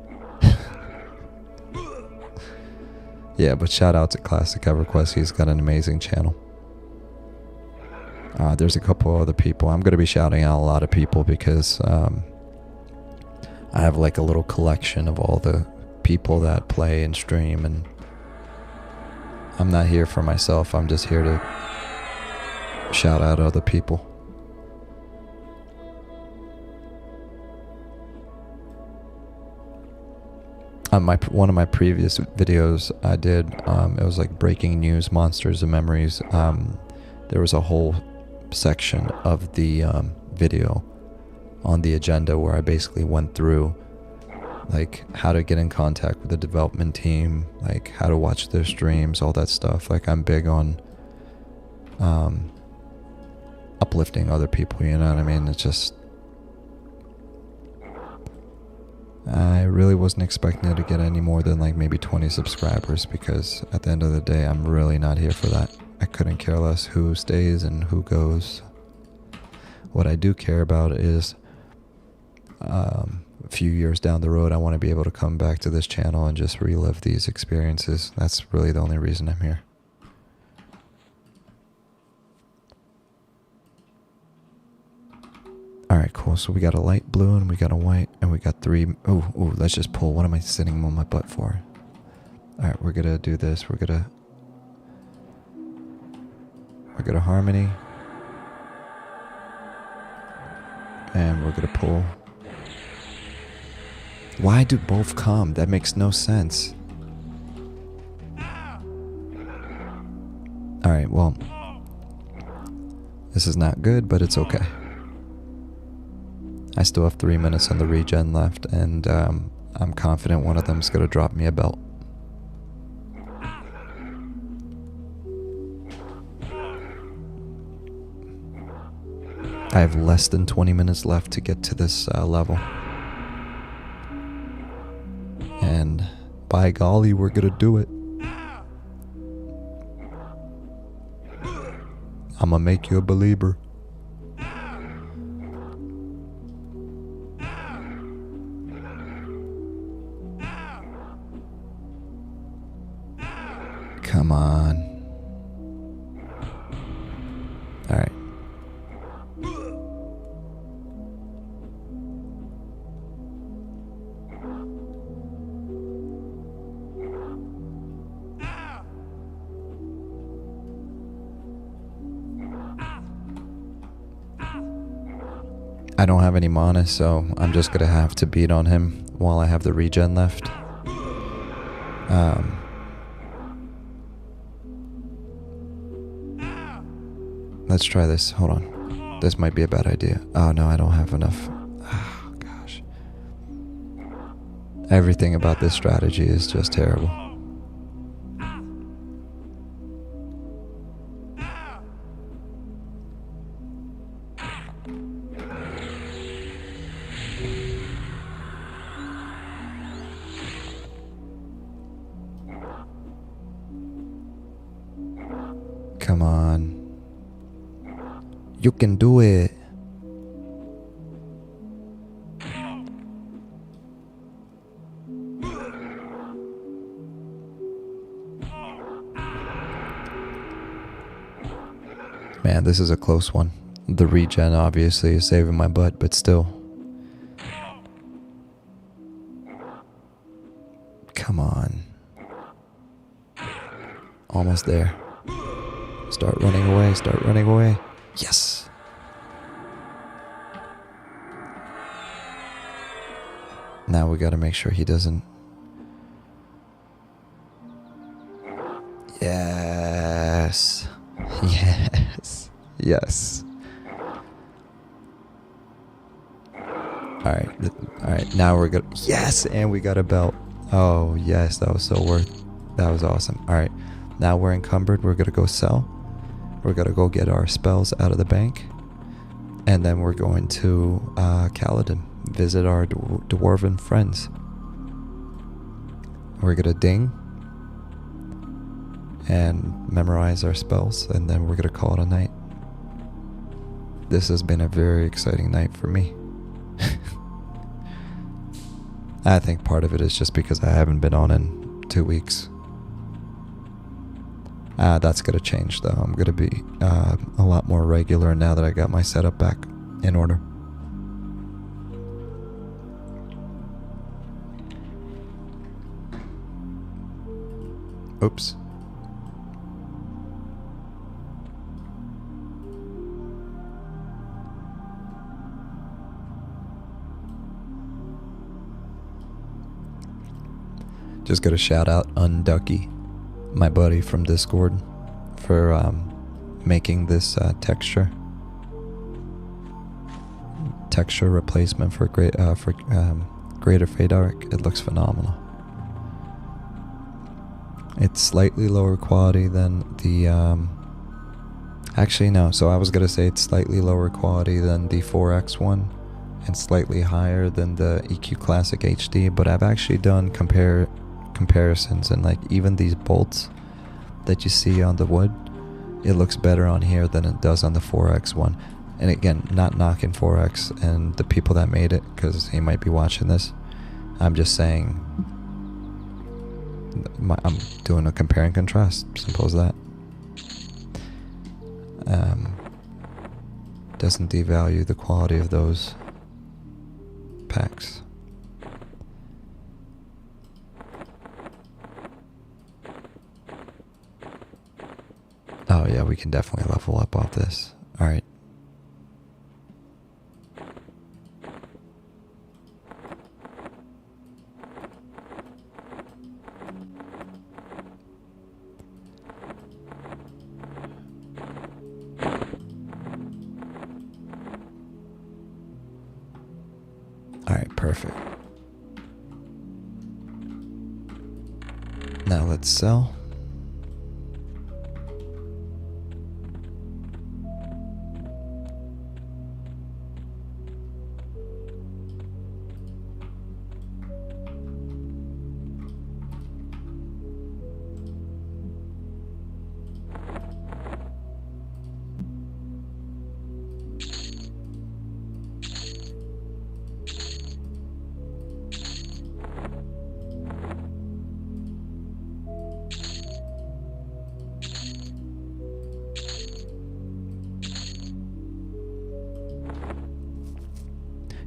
Yeah, but shout out to Classic EverQuest. He's got an amazing channel. There's a couple other people. I'm going to be shouting out a lot of people because I have like a little collection of all the people that play and stream, and I'm not here for myself. I'm just here to shout out other people. One of my previous videos I did, it was like breaking news, monsters and memories. There was a whole section of the video on the agenda where I basically went through like how to get in contact with the development team, like how to watch their streams, all that stuff. Like I'm big on uplifting other people, you know what I mean? It's just, I really wasn't expecting it to get any more than like maybe 20 subscribers, because at the end of the day, I'm really not here for that. I couldn't care less who stays and who goes. What I do care about is a few years down the road, I want to be able to come back to this channel and just relive these experiences. That's really the only reason I'm here. Alright, cool. So we got a light blue and we got a white and we got 3. Ooh, let's just pull. What am I sitting on my butt for? Alright, we're gonna do this. We're gonna harmony. And we're gonna pull. Why do both come? That makes no sense. Alright, well, this is not good, but it's okay. I still have 3 minutes on the regen left, and I'm confident one of them's gonna drop me a belt. I have less than 20 minutes left to get to this level. And by golly, we're gonna do it. I'm gonna make you a believer. Come on. All right. I don't have any mana, so I'm just gonna have to beat on him while I have the regen left. Let's try this. Hold on. This might be a bad idea. Oh no, I don't have enough. Oh gosh. Everything about this strategy is just terrible. Come on. You can do it. Man, this is a close one. The regen obviously is saving my butt, but still. Come on. Almost there. Start running away, start running away. Yes. Now we gotta make sure he doesn't. Yes. Yes. Yes. Alright. Alright, now we're good. Yes, and we got a belt. Oh, yes, that was so worth. That was awesome. Alright, now we're encumbered. We're gonna go sell. We're gonna go get our spells out of the bank. And then we're going to Kaladin, visit our dwarven friends. We're gonna ding and memorize our spells, and then we're gonna call it a night. This has been a very exciting night for me. I think part of it is just because I haven't been on in 2 weeks. That's going to change though. I'm going to be a lot more regular now that I got my setup back in order. Oops. Just got to shout out Unducky, my buddy from Discord, for making this texture replacement for greater fade arc. It looks phenomenal. It's slightly lower quality than the actually no, so I was gonna say it's slightly lower quality than the 4X one and slightly higher than the EQ Classic HD, but I've actually done comparisons, and like even these bolts that you see on the wood, it looks better on here than it does on the 4X one. And again, not knocking 4X and the people that made it, because he might be watching this. I'm just saying, I'm doing a compare and contrast, simple as that. Doesn't devalue the quality of those packs. Oh yeah, we can definitely level up off this. Alright. Alright, perfect. Now let's sell.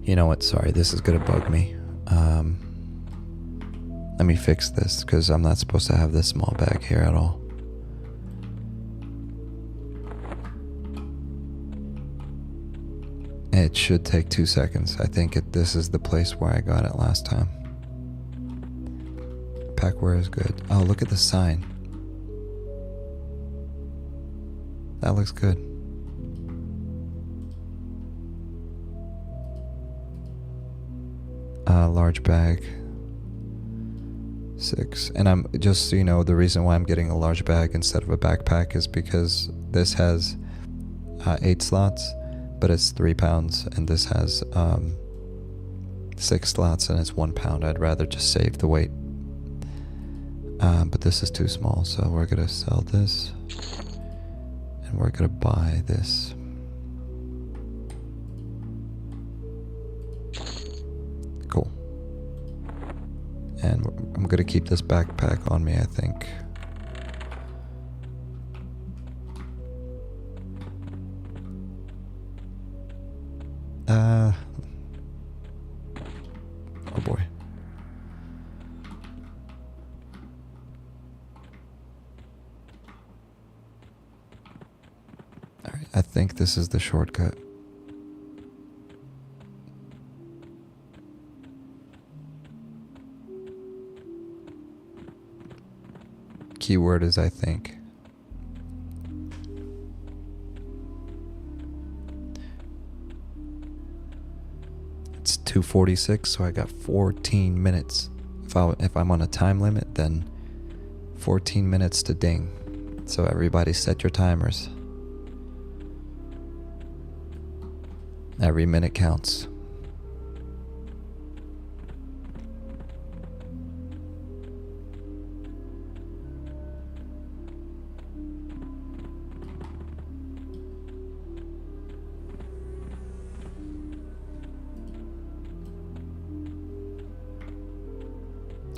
You know what, sorry, this is gonna bug me. Let me fix this, because I'm not supposed to have this small bag here at all. It should take 2 seconds. I think this is the place where I got it last time. Packware is good. Oh, look at the sign. That looks good. Large bag. 6. And I'm just so you know, the reason why I'm getting a large bag instead of a backpack is because this has 8 slots, but it's 3 pounds, and this has 6 slots and it's 1 pound. I'd rather just save the weight. But this is too small, so we're gonna sell this and we're gonna buy this. Cool. And I'm gonna keep this backpack on me, I think. Oh boy. Alright, I think this is the shortcut. Keyword is I think. It's 2:46, so I got 14 minutes. If I'm on a time limit, then 14 minutes to ding. So everybody set your timers. Every minute counts.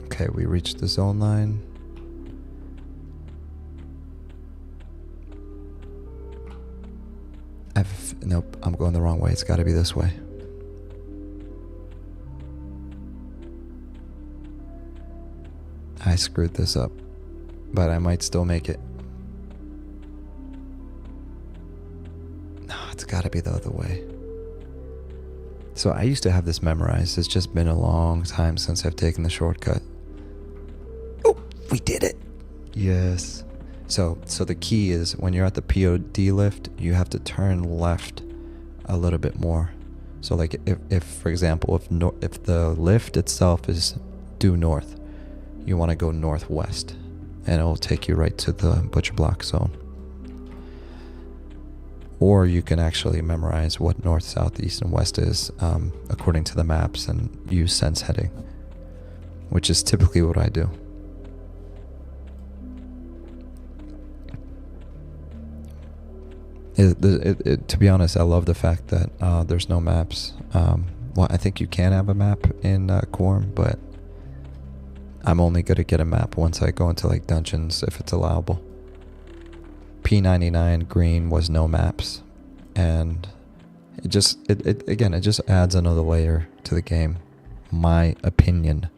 Okay, we reached the zone line. Nope, I'm going the wrong way. It's got to be this way. I screwed this up, but I might still make it. No, it's got to be the other way. So I used to have this memorized. It's just been a long time since I've taken the shortcut. Oh, we did it. Yes. So the key is when you're at the POD lift, you have to turn left a little bit more. So like if for example, if the lift itself is due north, you want to go northwest, and it will take you right to the butcher block zone. Or you can actually memorize what north, south, east, and west is according to the maps and use sense heading, which is typically what I do. To be honest, I love the fact that there's no maps. Well, I think you can have a map in Quarm, but I'm only going to get a map once I go into like dungeons if it's allowable. P99 green was no maps, and it just adds another layer to the game. My opinion.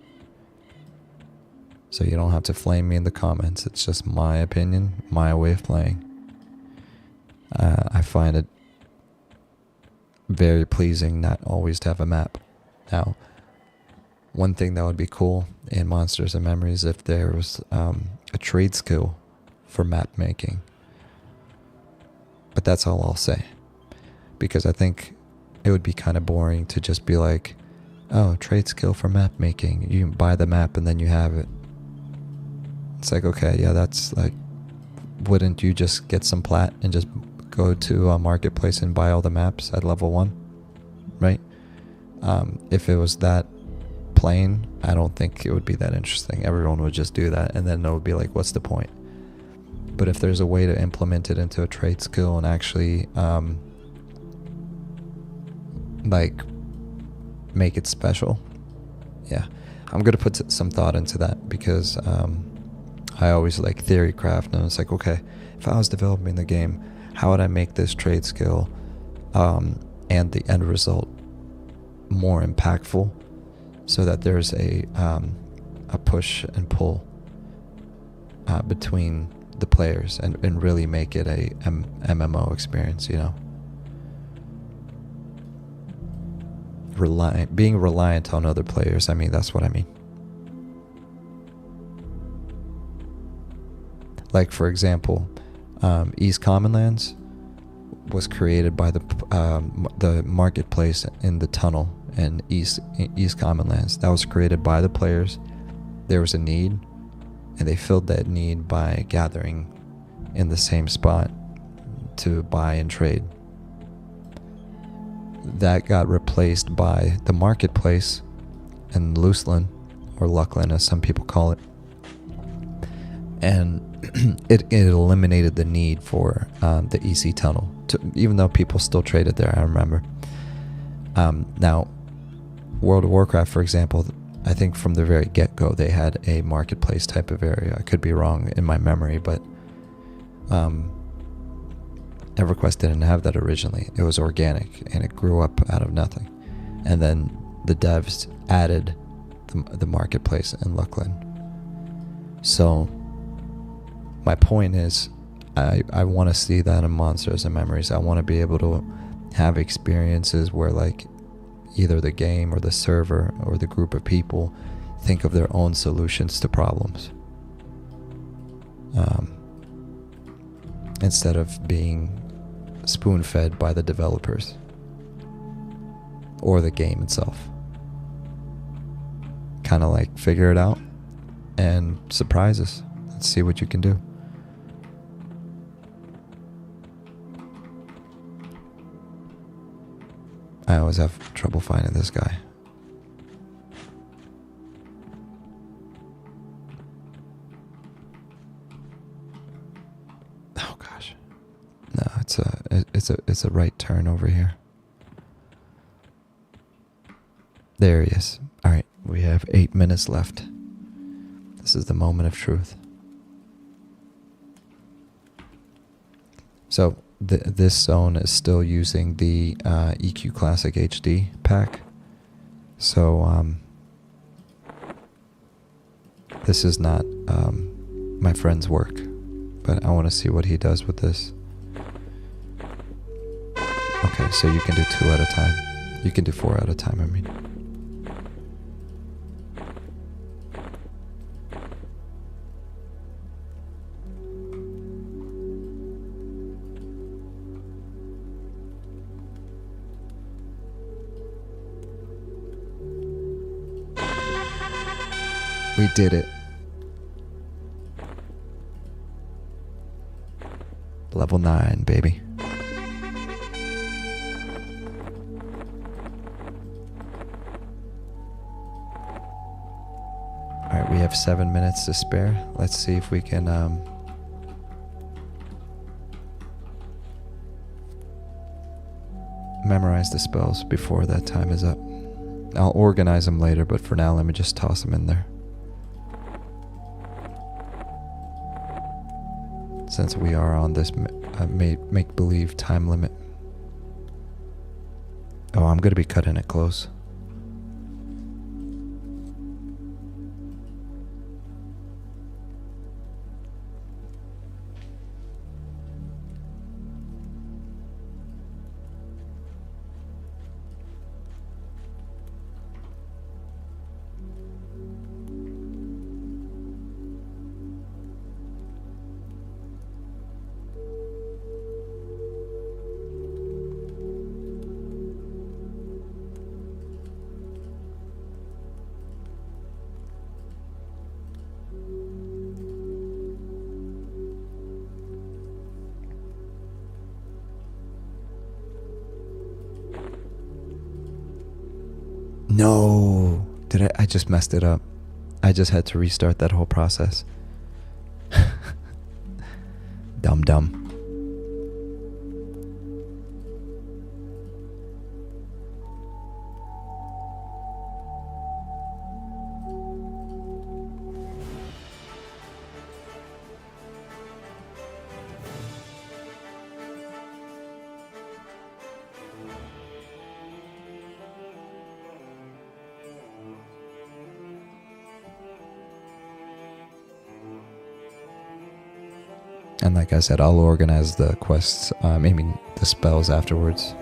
So you don't have to flame me in the comments. It's just my opinion, my way of playing. I find it very pleasing not always to have a map. Now, one thing that would be cool in Monsters and Memories if there was a trade skill for map making. But that's all I'll say. Because I think it would be kind of boring to just be like, oh, trade skill for map making. You buy the map and then you have it. It's like, okay, yeah, that's like, wouldn't you just get some plat and just go to a marketplace and buy all the maps at level 1? Right? If it was that plain, I don't think it would be that interesting. Everyone would just do that, and then it would be like, what's the point? But if there's a way to implement it into a trade skill and actually like make it special, yeah, I'm gonna put some thought into that, because I always like theory craft, and it's like, okay, if I was developing the game, how would I make this trade skill and the end result more impactful, so that there's a push and pull between the players, and really make it a MMO experience, you know? Being reliant on other players, I mean, that's what I mean. Like, for example, East Commonlands was created by the marketplace in the tunnel in East Commonlands. That was created by the players. There was a need, and they filled that need by gathering in the same spot to buy and trade. That got replaced by the marketplace in Luceland, or Luckland as some people call it. And it eliminated the need for the EC tunnel, even though people still traded there, I remember. Now, World of Warcraft, for example, I think from the very get-go they had a marketplace type of area. I could be wrong in my memory, but EverQuest didn't have that originally. It was organic, and it grew up out of nothing. And then the devs added the marketplace in Luckland. So my point is, I want to see that in Monsters and Memories. I want to be able to have experiences where, like, either the game or the server or the group of people think of their own solutions to problems, instead of being spoon-fed by the developers or the game itself. Kind of like figure it out and surprise us. Let's see what you can do. I always have trouble finding this guy. Oh gosh. No, it's a right turn over here. There he is. All right, we have 8 minutes left. This is the moment of truth. So this zone is still using the EQ Classic HD pack. So this is not my friend's work, but I want to see what he does with this. Okay, so you can do 2 at a time. You can do 4 at a time, I mean. We did it. Level 9, baby. Alright, we have 7 minutes to spare. Let's see if we can memorize the spells before that time is up. I'll organize them later, but for now let me just toss them in there. Since we are on this make-believe time limit. Oh, I'm going to be cutting it close. No, I just messed it up. I just had to restart that whole process. Dumb. 'And like I said, I'll organize the quests, the spells afterwards.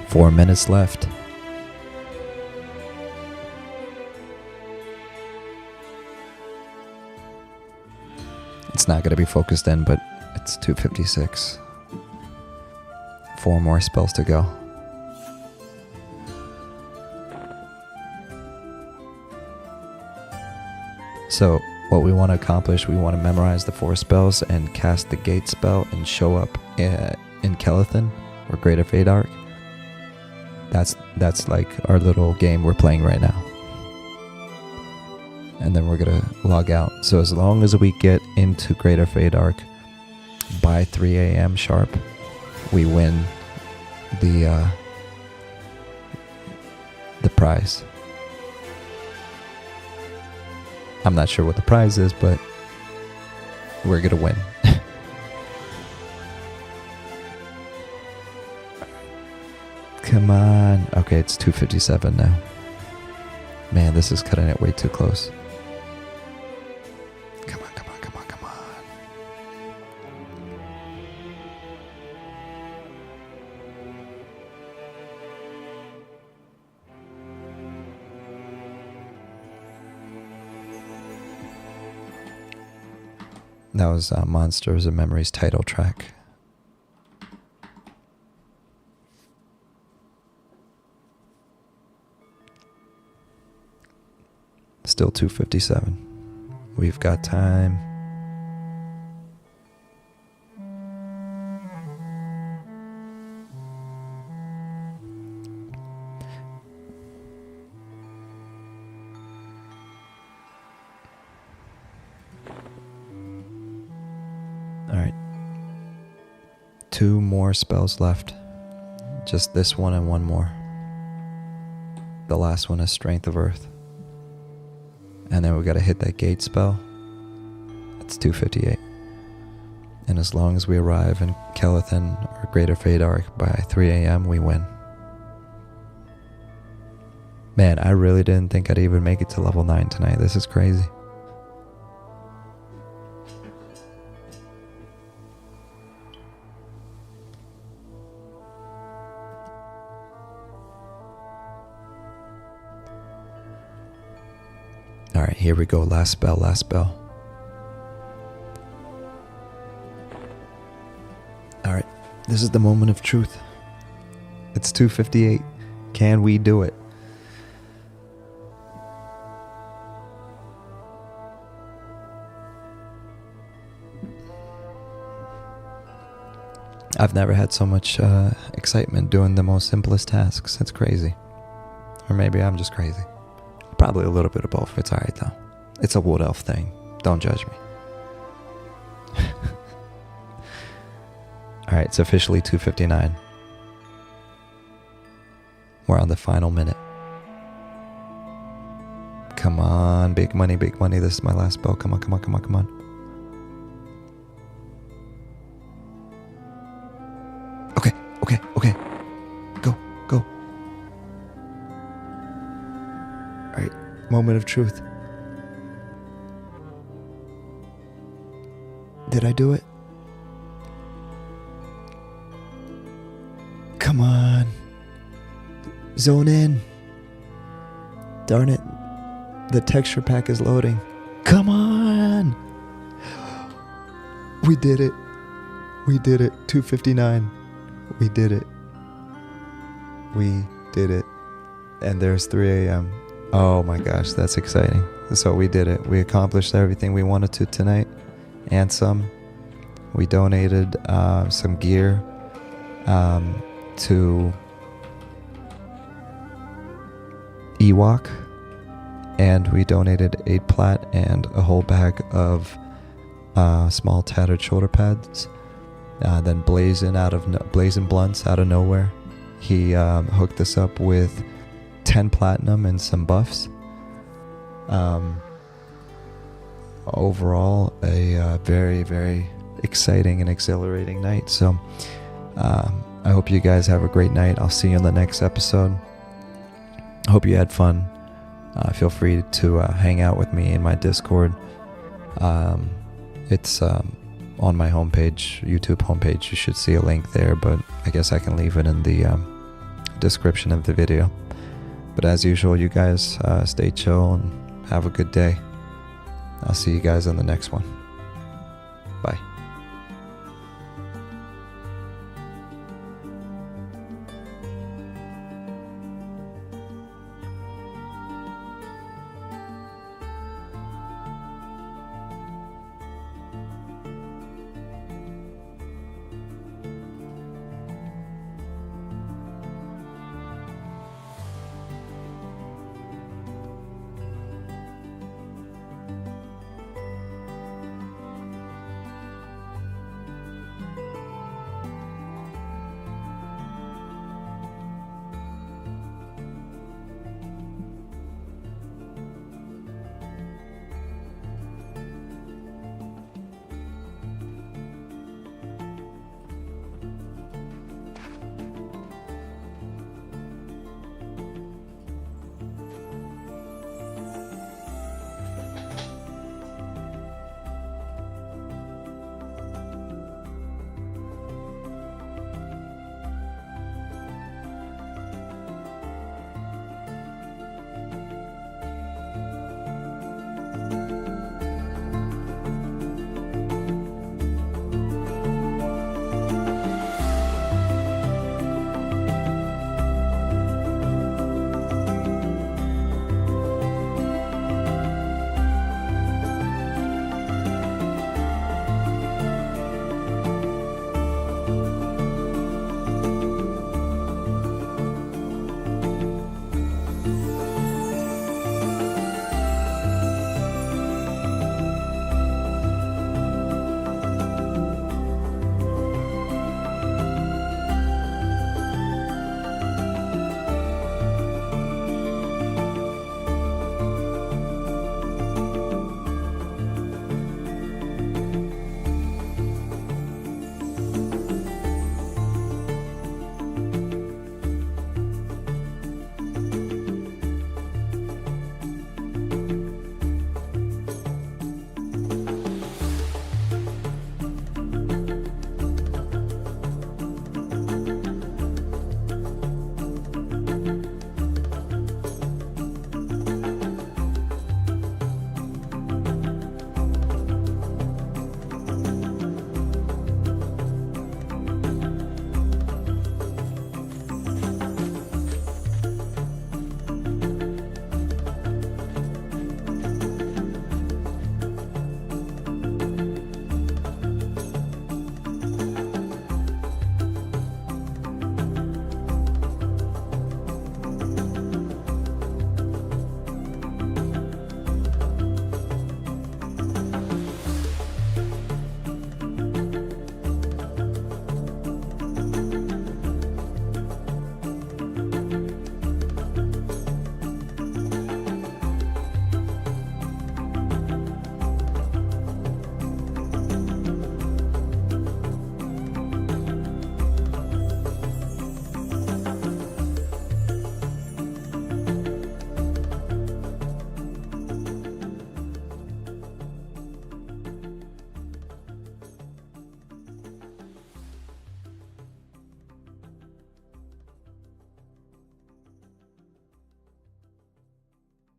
Four minutes left. It's not going to be focused in, but it's 2:56. 4 more spells to go. So what we want to accomplish, we want to memorize the 4 spells and cast the gate spell and show up in Kelethin or Greater Fade Arc. That's like our little game we're playing right now. And then we're going to log out. So as long as we get into Greater Fade Arc by 3 a.m. sharp, we win the prize. I'm not sure what the prize is, but we're going to win. Come on. Okay, it's 2:57 now. Man, this is cutting it way too close. Come on, come on, come on, come on. That was Monsters and Memories title track. Still 257. We've got time. Alright. 2 more spells left. Just this one and one more. The last one is Strength of Earth. And then we gotta hit that gate spell. It's 258. And as long as we arrive in Kelethin or Greater Feydark by 3 a.m., we win. Man, I really didn't think I'd even make it to level 9 tonight. This is crazy. Alright, here we go. Last spell, last spell. Alright, this is the moment of truth. It's 2:58. Can we do it? I've never had so much excitement doing the most simplest tasks. It's crazy. Or maybe I'm just crazy. Probably a little bit of both. It's alright though. It's a wood elf thing. Don't judge me. Alright, it's officially 2:59. We're on the final minute. Come on, big money, big money. This is my last spell. Come on, come on, come on, come on. Okay, okay, okay. Go, go. Alright, moment of truth. Did I do it? Come on. Zone in. Darn it. The texture pack is loading. Come on. We did it. We did it. 2:59. We did it. We did it. And there's 3 a.m. Oh my gosh, that's exciting. So we did it. We accomplished everything we wanted to tonight. And some. We donated some gear to Ewok. And we donated 8 plat and a whole bag of small tattered shoulder pads. Then Blazing Blunts out of nowhere. He hooked us up with 10 platinum and some buffs. Overall, a very, very exciting and exhilarating night. So I hope you guys have a great night. I'll see you in the next episode. I hope you had fun. Feel free to hang out with me in my Discord. It's on my homepage, YouTube homepage. You should see a link there, but I guess I can leave it in the description of the video. But as usual, you guys stay chill and have a good day. I'll see you guys on the next one. Bye.